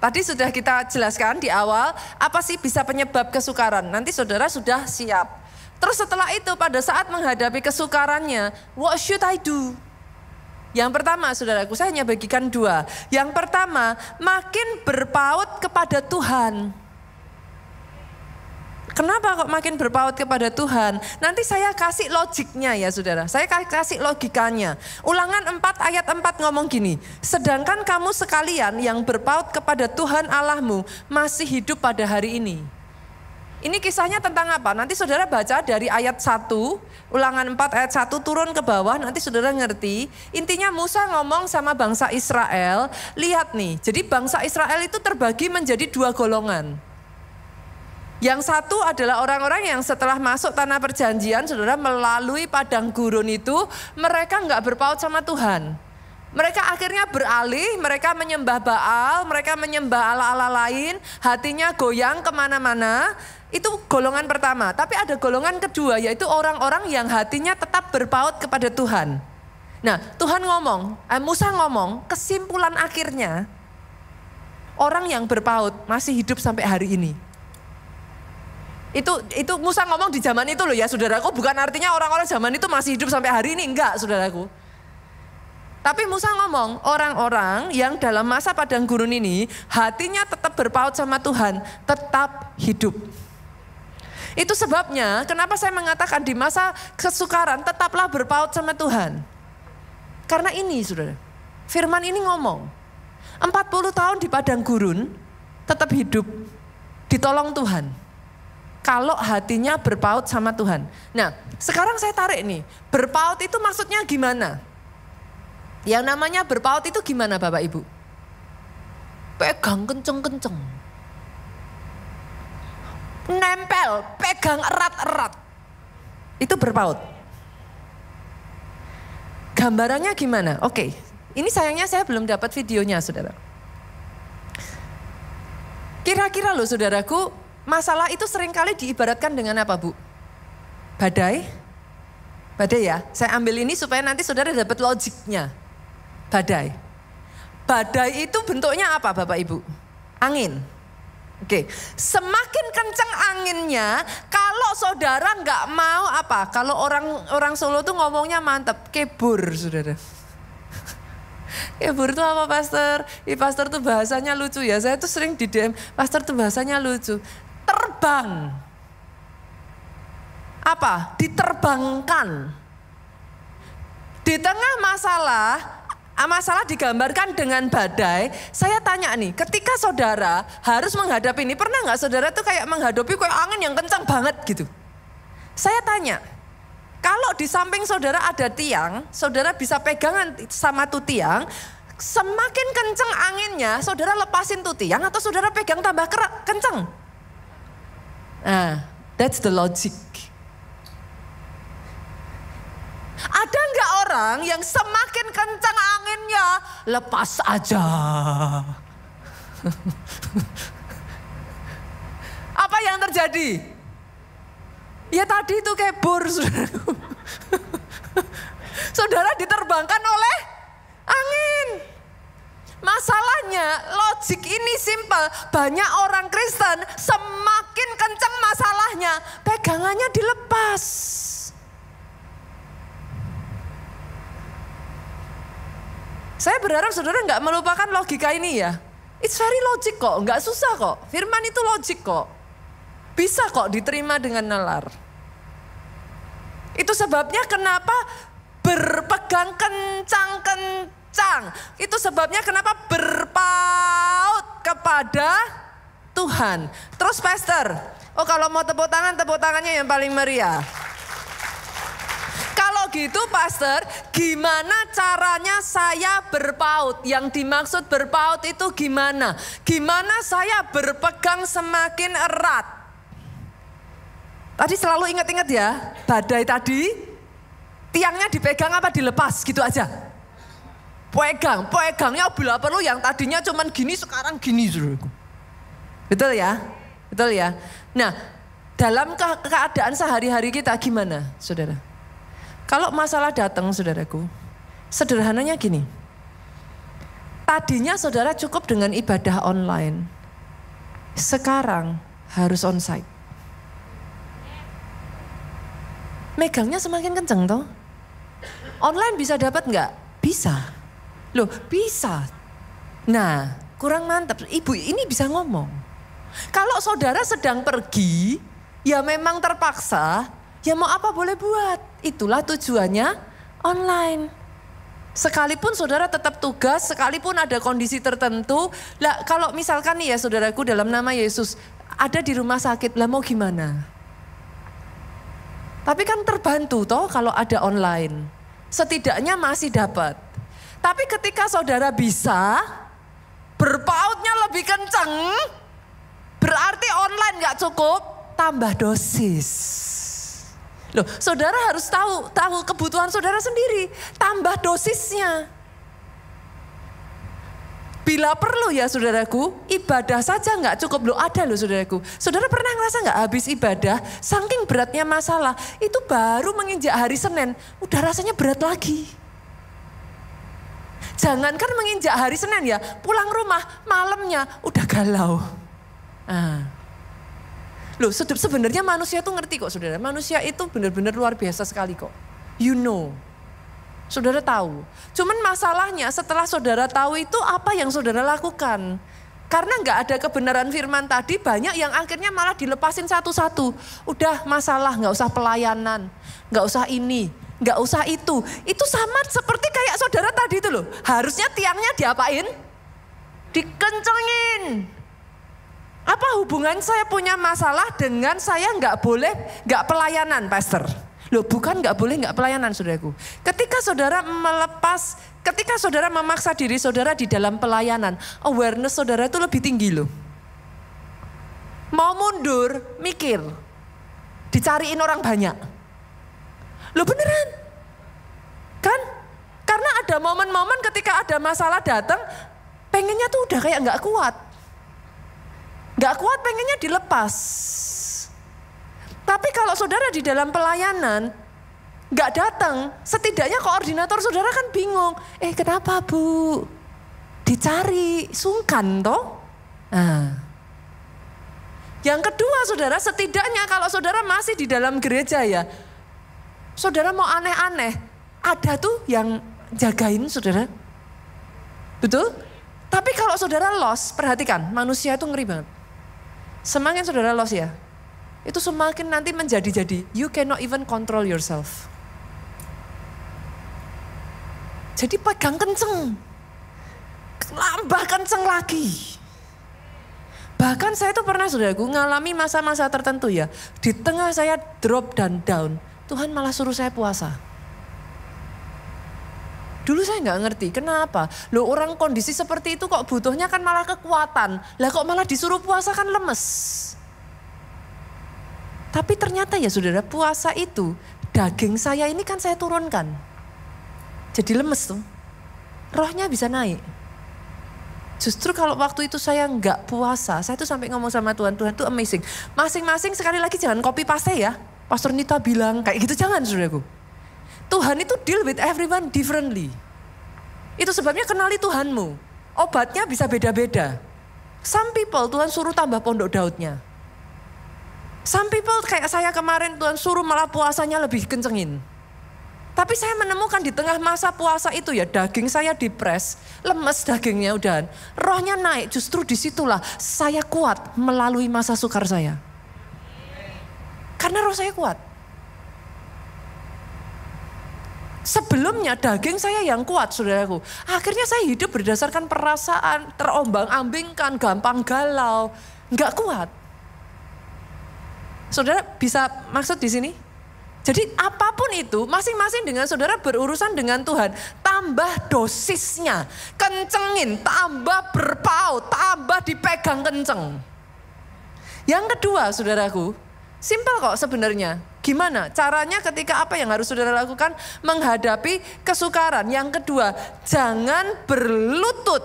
Tadi sudah kita jelaskan di awal, apa sih bisa penyebab kesukaran? Nanti saudara sudah siap. Terus setelah itu pada saat menghadapi kesukarannya, what should I do? Yang pertama saudaraku, saya hanya bagikan 2. Yang pertama, makin berpaut kepada Tuhan. Kenapa kok makin berpaut kepada Tuhan? Nanti saya kasih logiknya ya saudara. Saya kasih logikanya. Ulangan 4 ayat 4 ngomong gini. Sedangkan kamu sekalian yang berpaut kepada Tuhan Allahmu masih hidup pada hari ini. Ini kisahnya tentang apa? Nanti saudara baca dari ayat 1. Ulangan 4 ayat 1 turun ke bawah. Nanti saudara ngerti. Intinya Musa ngomong sama bangsa Israel. Lihat nih. Jadi bangsa Israel itu terbagi menjadi 2 golongan. Yang satu adalah orang-orang yang setelah masuk tanah perjanjian, saudara, melalui padang gurun itu, mereka nggak berpaut sama Tuhan. Mereka akhirnya beralih, mereka menyembah Baal, mereka menyembah ala-ala lain, hatinya goyang kemana-mana. Itu golongan pertama. Tapi ada golongan kedua, yaitu orang-orang yang hatinya tetap berpaut kepada Tuhan. Nah, Tuhan ngomong, Musa ngomong, kesimpulan akhirnya, orang yang berpaut masih hidup sampai hari ini. Itu Musa ngomong di zaman itu loh ya saudaraku, bukan artinya orang-orang zaman itu masih hidup sampai hari ini, enggak saudaraku. Tapi Musa ngomong orang-orang yang dalam masa padang gurun ini hatinya tetap berpaut sama Tuhan, tetap hidup. Itu sebabnya kenapa saya mengatakan di masa kesukaran tetaplah berpaut sama Tuhan. Karena ini saudara, firman ini ngomong 40 tahun di padang gurun tetap hidup, ditolong Tuhan. Kalau hatinya berpaut sama Tuhan. Nah, sekarang saya tarik nih. Berpaut itu maksudnya gimana? Yang namanya berpaut itu gimana Bapak Ibu? Pegang kenceng-kenceng. Nempel, pegang erat-erat. Itu berpaut. Gambarannya gimana? Oke, ini sayangnya saya belum dapat videonya saudara. Kira-kira loh saudaraku, masalah itu seringkali diibaratkan dengan apa Bu? Badai? Badai ya, saya ambil ini supaya nanti saudara dapat logiknya. Badai. Badai itu bentuknya apa Bapak Ibu? Angin. Oke, semakin kencang anginnya, kalau saudara nggak mau apa? Kalau orang Solo tuh ngomongnya mantep, kebur saudara. Kebur itu apa pastor? Pastor tuh bahasanya lucu ya, saya tuh sering di DM, pastor tuh bahasanya lucu. Terbang. Apa? Diterbangkan. Di tengah masalah digambarkan dengan badai. Saya tanya nih, ketika saudara harus menghadapi ini, pernah nggak saudara tuh kayak menghadapi kayak angin yang kencang banget gitu? Saya tanya, kalau di samping saudara ada tiang, saudara bisa pegangan sama tuh tiang, semakin kencang anginnya, saudara lepasin tuh tiang atau saudara pegang tambah kencang? Nah, that's the logic. Ada nggak orang yang semakin kencang anginnya, lepas aja? Apa yang terjadi? Ya tadi itu kebur, saudara. Saudara diterbangkan oleh angin. Masalahnya logik ini simpel. Banyak orang Kristen semakin kencang masalahnya, pegangannya dilepas. Saya berharap saudara nggak melupakan logika ini ya. It's very logic kok, nggak susah kok. Firman itu logik kok. Bisa kok diterima dengan nalar. Itu sebabnya kenapa berpegang kencang-kencang. Itu sebabnya kenapa berpaut kepada Tuhan. Terus pastor, oh kalau mau tepuk tangannya yang paling meriah. Kalau gitu pastor, gimana caranya saya berpaut? Yang dimaksud berpaut itu gimana? Gimana saya berpegang semakin erat? Tadi selalu ingat-ingat ya, badai tadi tiangnya dipegang apa dilepas gitu aja. Pegangnya bila perlu yang tadinya cuman gini sekarang gini. Betul ya? Betul ya? Nah, dalam keadaan sehari-hari kita gimana saudara? Kalau masalah datang saudaraku, sederhananya gini. Tadinya saudara cukup dengan ibadah online. Sekarang harus onsite. Megangnya semakin kenceng toh. Online bisa dapat nggak? Bisa. Loh bisa. Nah kurang mantap. Ibu ini bisa ngomong. Kalau saudara sedang pergi, Ya memang terpaksa, ya mau apa boleh buat. Itulah tujuannya online. Sekalipun saudara tetap tugas, sekalipun ada kondisi tertentu. Lah kalau misalkan nih ya saudaraku dalam nama Yesus ada di rumah sakit, lah mau gimana? Tapi kan terbantu toh kalau ada online. Setidaknya masih dapat. Tapi ketika saudara bisa berpautnya lebih kenceng, berarti online gak cukup, tambah dosis. Loh, saudara harus tahu kebutuhan saudara sendiri, tambah dosisnya. Bila perlu ya saudaraku, ibadah saja nggak cukup. Loh ada loh saudaraku. Saudara pernah ngerasa nggak habis ibadah, saking beratnya masalah, itu baru menginjak hari Senin, udah rasanya berat lagi. Jangankan menginjak hari Senin ya, pulang rumah malamnya udah galau. Loh sebenarnya manusia tuh ngerti kok saudara. Manusia itu benar-benar luar biasa sekali kok. You know. Saudara tahu. Cuman masalahnya setelah saudara tahu itu apa yang saudara lakukan. Karena gak ada kebenaran firman tadi, banyak yang akhirnya malah dilepasin satu-satu. Udah masalah, gak usah pelayanan. Gak usah ini, gak usah itu. Itu sama seperti kayak saudara tadi itu loh. Harusnya tiangnya diapain? Dikencengin. Apa hubungan saya punya masalah dengan saya nggak pelayanan, pastor? Loh bukan nggak boleh nggak pelayanan, saudaraku. Ketika saudara memaksa diri saudara di dalam pelayanan, awareness saudara itu lebih tinggi loh. Mau mundur, mikir, dicariin orang banyak. Loh beneran, kan? Karena ada momen-momen ketika ada masalah datang, pengennya tuh udah kayak nggak kuat. Gak kuat pengennya dilepas. Tapi kalau saudara di dalam pelayanan gak datang, setidaknya koordinator saudara kan bingung. Kenapa Bu? Dicari, sungkan toh? Yang kedua saudara, setidaknya kalau saudara masih di dalam gereja ya, saudara mau aneh-aneh, ada tuh yang jagain saudara. Betul? Tapi kalau saudara lost, perhatikan, manusia itu ngeri banget. Semakin saudara lost ya, itu semakin nanti menjadi-jadi. You cannot even control yourself. Jadi pegang kenceng, lambah kenceng lagi. Bahkan saya tuh pernah saudaraku ngalami masa-masa tertentu ya. Di tengah saya drop dan down, Tuhan malah suruh saya puasa. Dulu saya nggak ngerti, kenapa? Loh orang kondisi seperti itu kok butuhnya kan malah kekuatan. Lah kok malah disuruh puasa kan lemes. Tapi ternyata ya saudara, puasa itu daging saya ini kan saya turunkan. Jadi lemes tuh. Rohnya bisa naik. Justru kalau waktu itu saya nggak puasa, saya tuh sampai ngomong sama Tuhan, Tuhan tuh amazing. Masing-masing sekali lagi jangan copy paste ya. Pastor Nita bilang kayak gitu, jangan saudaraku. Tuhan itu deal with everyone differently. Itu sebabnya kenali Tuhanmu. Obatnya bisa beda-beda. Some people Tuhan suruh tambah pondok Daudnya. Some people kayak saya kemarin Tuhan suruh malah puasanya lebih kencengin. Tapi saya menemukan di tengah masa puasa itu ya daging saya dipres, lemes dagingnya udahan. Rohnya naik, justru disitulah saya kuat melalui masa sukar saya. Karena roh saya kuat. Sebelumnya daging saya yang kuat saudaraku. Akhirnya saya hidup berdasarkan perasaan, terombang-ambingkan, gampang galau. Enggak kuat. Saudara bisa maksud di sini? Jadi apapun itu masing-masing dengan saudara berurusan dengan Tuhan. Tambah dosisnya, kencengin, tambah berpaut, tambah dipegang kenceng. Yang kedua saudaraku, simpel kok sebenarnya. Gimana caranya ketika apa yang harus saudara lakukan menghadapi kesukaran? Yang kedua, jangan berlutut.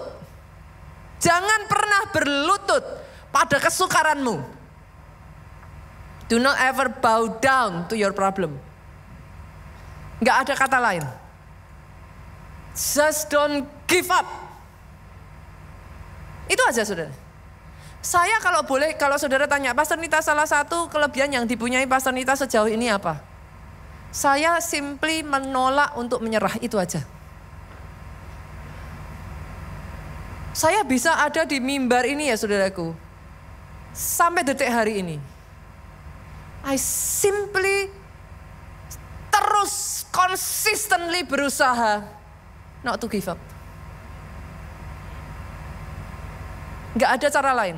Jangan pernah berlutut pada kesukaranmu. Do not ever bow down to your problem. Nggak ada kata lain. Just don't give up. Itu aja saudara. Saya kalau boleh, kalau saudara tanya, Pastor Nita salah satu kelebihan yang dipunyai Pastor Nita sejauh ini apa? Saya simply menolak untuk menyerah, itu aja. Saya bisa ada di mimbar ini ya saudaraku, sampai detik hari ini. I simply terus consistently berusaha not to give up. Nggak ada cara lain.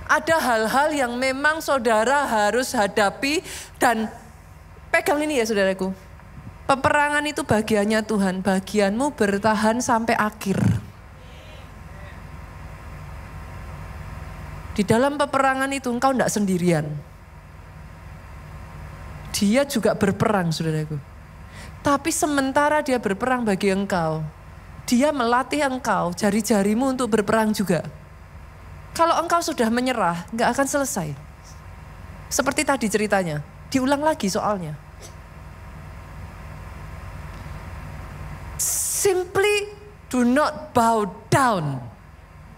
Ada hal-hal yang memang saudara harus hadapi dan pegang ini ya saudaraku. Peperangan itu bagiannya Tuhan, bagianmu bertahan sampai akhir. Di dalam peperangan itu engkau tidak sendirian. Dia juga berperang saudaraku. Tapi sementara dia berperang bagi engkau, dia melatih engkau jari-jarimu untuk berperang juga. Kalau engkau sudah menyerah, nggak akan selesai. Seperti tadi ceritanya, diulang lagi soalnya. Simply do not bow down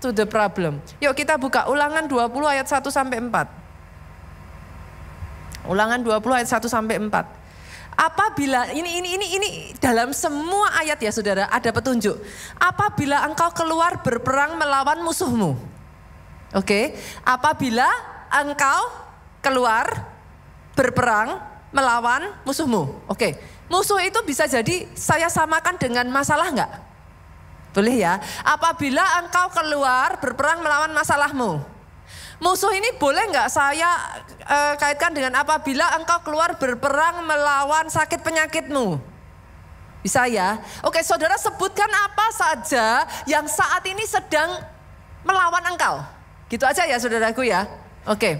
to the problem. Yuk kita buka Ulangan 20 ayat 1 sampai 4. Ulangan 20 ayat 1 sampai 4. Apabila ini dalam semua ayat ya saudara ada petunjuk. Apabila engkau keluar berperang melawan musuhmu. Oke, apabila engkau keluar berperang melawan musuhmu. Oke, musuh itu bisa jadi saya samakan dengan masalah enggak? Boleh ya. Apabila engkau keluar berperang melawan masalahmu. Musuh ini boleh enggak saya kaitkan dengan apabila engkau keluar berperang melawan sakit penyakitmu. Bisa ya? Oke, saudara sebutkan apa saja yang saat ini sedang melawan engkau. Gitu aja ya saudaraku ya. Oke.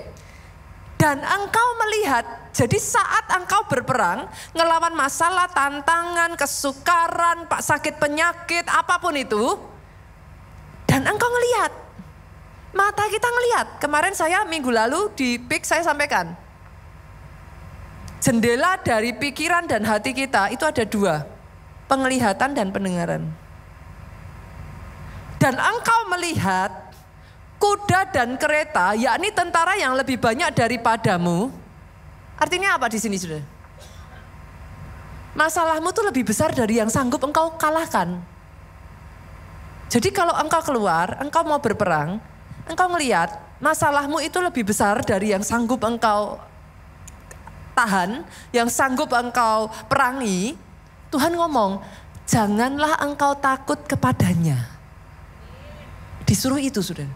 Dan engkau melihat, jadi saat engkau berperang, ngelawan masalah, tantangan, kesukaran, sakit penyakit, apapun itu. Dan engkau ngelihat, mata kita ngelihat. Kemarin saya minggu lalu di PIK saya sampaikan. Jendela dari pikiran dan hati kita itu ada dua. Penglihatan dan pendengaran. Dan engkau melihat kuda dan kereta, yakni tentara yang lebih banyak daripadamu. Artinya apa di sini sudah? Masalahmu tuh lebih besar dari yang sanggup engkau kalahkan. Jadi kalau engkau keluar, engkau mau berperang, engkau ngelihat masalahmu itu lebih besar dari yang sanggup engkau tahan, yang sanggup engkau perangi. Tuhan ngomong, janganlah engkau takut kepadanya. Disuruh itu sudah.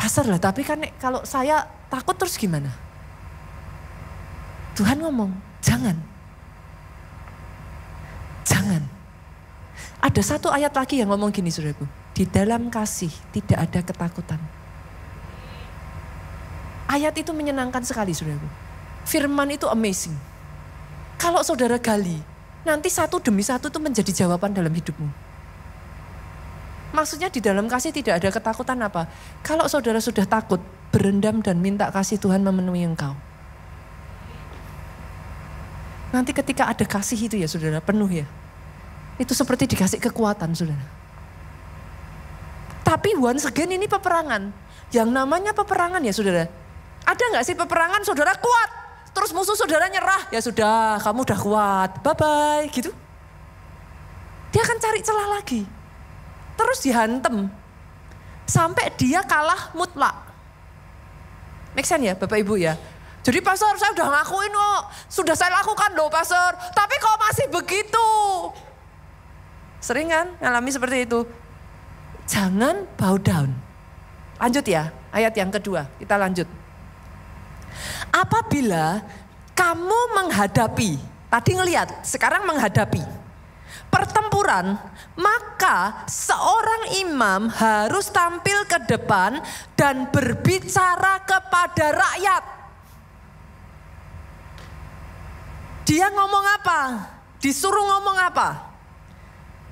Pastor lah, tapi kan kalau saya takut terus gimana? Tuhan ngomong, jangan. Jangan. Ada satu ayat lagi yang ngomong gini saudaraku. Di dalam kasih tidak ada ketakutan. Ayat itu menyenangkan sekali saudaraku. Firman itu amazing. Kalau saudara gali, nanti satu demi satu itu menjadi jawaban dalam hidupmu. Maksudnya di dalam kasih tidak ada ketakutan apa? Kalau saudara sudah takut, berendam dan minta kasih Tuhan memenuhi engkau. Nanti ketika ada kasih itu ya saudara, penuh ya. Itu seperti dikasih kekuatan saudara. Tapi once again ini peperangan. Yang namanya peperangan ya saudara. Ada gak sih peperangan saudara kuat? Terus musuh saudara nyerah. Ya sudah, kamu udah kuat. Bye-bye gitu. Dia akan cari celah lagi. Terus dihantem sampai dia kalah mutlak. Make sense ya Bapak Ibu ya. Jadi pastor saya udah ngakuin kok. Sudah saya lakukan loh pastor. Tapi kok masih begitu. Sering kan ngalami seperti itu. Jangan bow down. Lanjut ya ayat yang kedua. Kita lanjut. Apabila kamu menghadapi. Tadi ngelihat sekarang menghadapi pertempuran, maka seorang imam harus tampil ke depan dan berbicara kepada rakyat. Dia ngomong apa? Disuruh ngomong apa?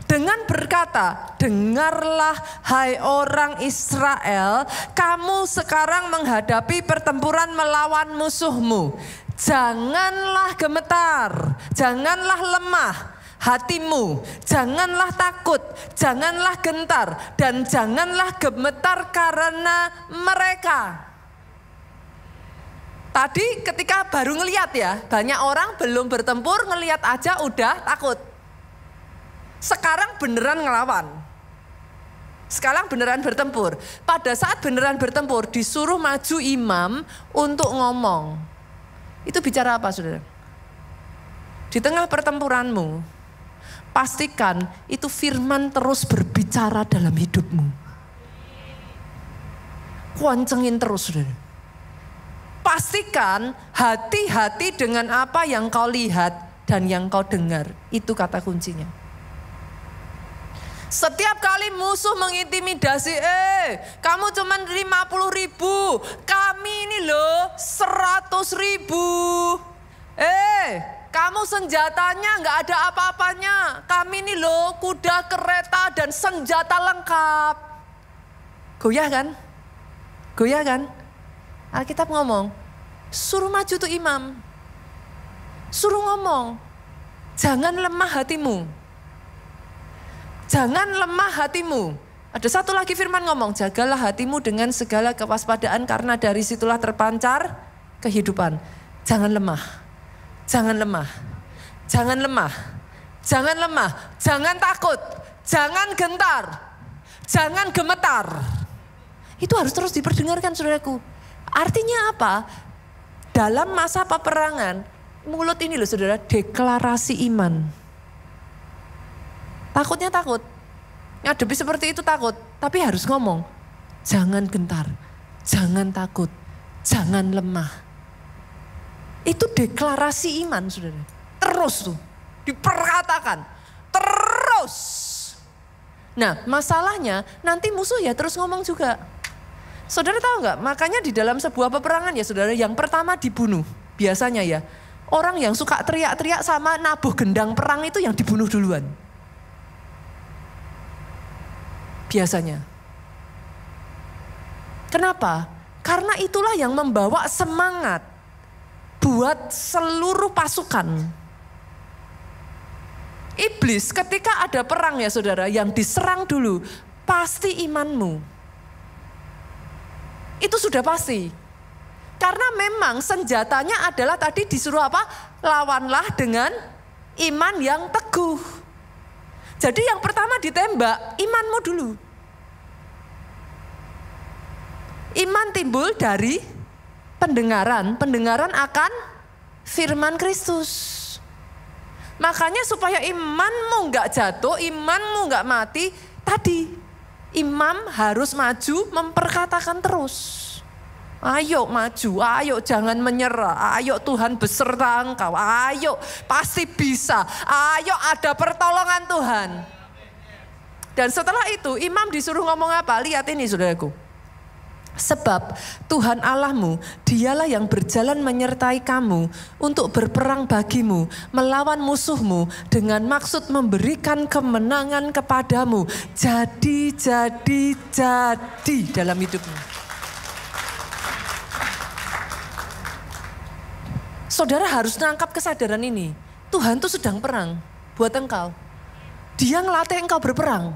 Dengan berkata, dengarlah hai orang Israel, kamu sekarang menghadapi pertempuran melawan musuhmu. Janganlah gemetar, janganlah lemah hatimu, janganlah takut, janganlah gentar, dan janganlah gemetar karena mereka. Tadi ketika baru ngelihat ya, banyak orang belum bertempur, ngelihat aja udah takut. Sekarang beneran ngelawan. Sekarang beneran bertempur. Pada saat beneran bertempur disuruh maju imam untuk ngomong. Itu bicara apa saudara? Di tengah pertempuranmu, pastikan itu firman terus berbicara dalam hidupmu. Kuancengin terus saudara. Pastikan hati-hati dengan apa yang kau lihat dan yang kau dengar. Itu kata kuncinya. Setiap kali musuh mengintimidasi, kamu cuma 50.000, kami ini loh 100.000. Kamu senjatanya nggak ada apa-apanya, kami ini loh kuda, kereta dan senjata lengkap. Goyah kan? Goyah kan? Alkitab ngomong, suruh maju tuh imam. Suruh ngomong, jangan lemah hatimu. Jangan lemah hatimu. Ada satu lagi firman ngomong, jagalah hatimu dengan segala kewaspadaan karena dari situlah terpancar kehidupan. Jangan lemah, jangan lemah, jangan lemah, jangan lemah, jangan takut, jangan gentar, jangan gemetar. Itu harus terus diperdengarkan saudaraku. Artinya apa? Dalam masa peperangan, mulut ini loh saudara, deklarasi iman. Takutnya takut, ngadepi seperti itu takut, tapi harus ngomong, jangan gentar, jangan takut, jangan lemah. Itu deklarasi iman saudara, terus tuh, diperkatakan, terus. Nah masalahnya nanti musuh ya terus ngomong juga. Saudara tahu nggak, makanya di dalam sebuah peperangan ya saudara, yang pertama dibunuh, biasanya ya, orang yang suka teriak-teriak sama nabuh gendang perang itu yang dibunuh duluan. Biasanya. Kenapa? Karena itulah yang membawa semangat buat seluruh pasukan. Iblis ketika ada perang ya saudara, yang diserang dulu pasti imanmu. Itu sudah pasti. Karena memang senjatanya adalah tadi disuruh apa? Lawanlah dengan iman yang teguh. Jadi yang pertama ditembak, imanmu dulu. Iman timbul dari pendengaran. Pendengaran akan firman Kristus. Makanya supaya imanmu gak jatuh, imanmu gak mati, tadi imam harus maju memperkatakan terus. Ayo maju, ayo jangan menyerah, ayo Tuhan beserta engkau, ayo pasti bisa, ayo ada pertolongan Tuhan. Dan setelah itu imam disuruh ngomong apa? Lihat ini saudaraku. Sebab Tuhan Allahmu, dialah yang berjalan menyertai kamu untuk berperang bagimu, melawan musuhmu dengan maksud memberikan kemenangan kepadamu. Jadi dalam hidupmu. Saudara harus nangkap kesadaran ini. Tuhan tuh sedang perang buat engkau. Dia ngelatih engkau berperang.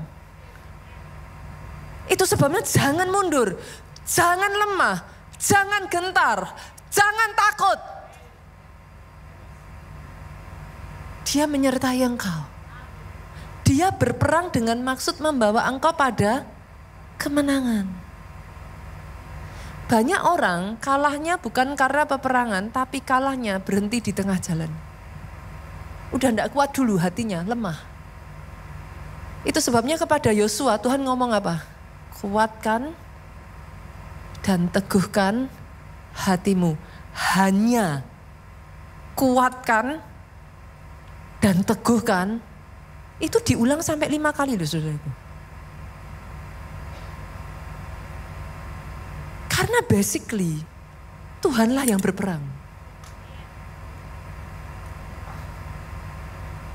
Itu sebabnya jangan mundur, jangan lemah, jangan gentar, jangan takut. Dia menyertai engkau. Dia berperang dengan maksud membawa engkau pada kemenangan. Banyak orang kalahnya bukan karena peperangan, tapi kalahnya berhenti di tengah jalan. Udah enggak kuat dulu hatinya, lemah. Itu sebabnya kepada Yosua Tuhan ngomong apa? Kuatkan dan teguhkan hatimu. Hanya kuatkan dan teguhkan. Itu diulang sampai 5 kali loh saudaraku. Karena basically Tuhanlah yang berperang.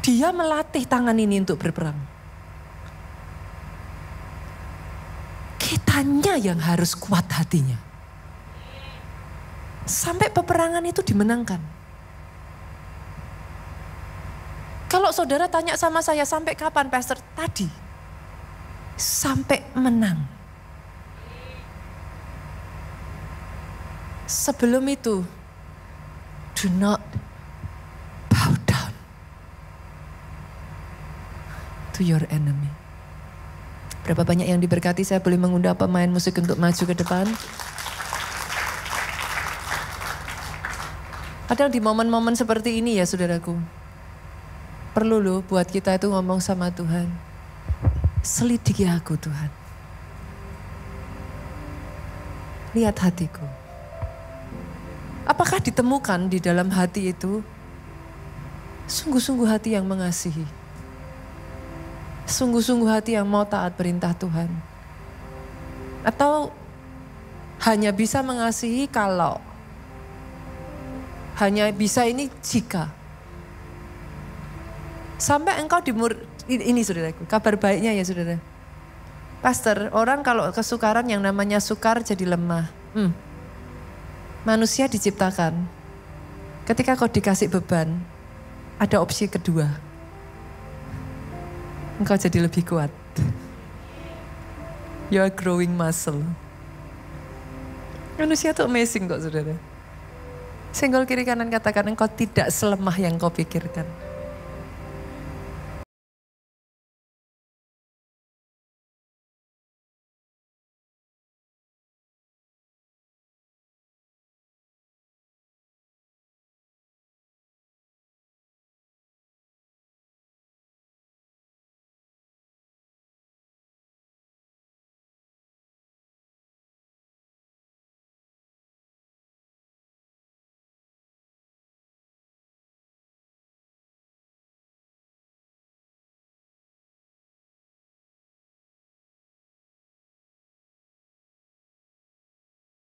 Dia melatih tangan ini untuk berperang. Kitanya yang harus kuat hatinya. Sampai peperangan itu dimenangkan. Kalau saudara tanya sama saya sampai kapan Pastor? Tadi. Sampai menang. Sebelum itu, do not bow down to your enemy. Berapa banyak yang diberkati, saya boleh mengundang pemain musik untuk maju ke depan. Kadang di momen-momen seperti ini ya saudaraku, perlu loh buat kita itu ngomong sama Tuhan. Selidiki aku Tuhan. Lihat hatiku. Apakah ditemukan di dalam hati itu sungguh-sungguh hati yang mengasihi? Sungguh-sungguh hati yang mau taat perintah Tuhan? Atau hanya bisa mengasihi kalau, hanya bisa ini jika? Sampai engkau ini saudaraku, kabar baiknya ya saudara. Pastor, orang kalau kesukaran yang namanya sukar jadi lemah. Manusia diciptakan, ketika kau dikasih beban, ada opsi kedua. Engkau jadi lebih kuat. You are growing muscle. Manusia itu amazing kok saudara. Senggol kiri kanan katakan engkau tidak selemah yang kau pikirkan.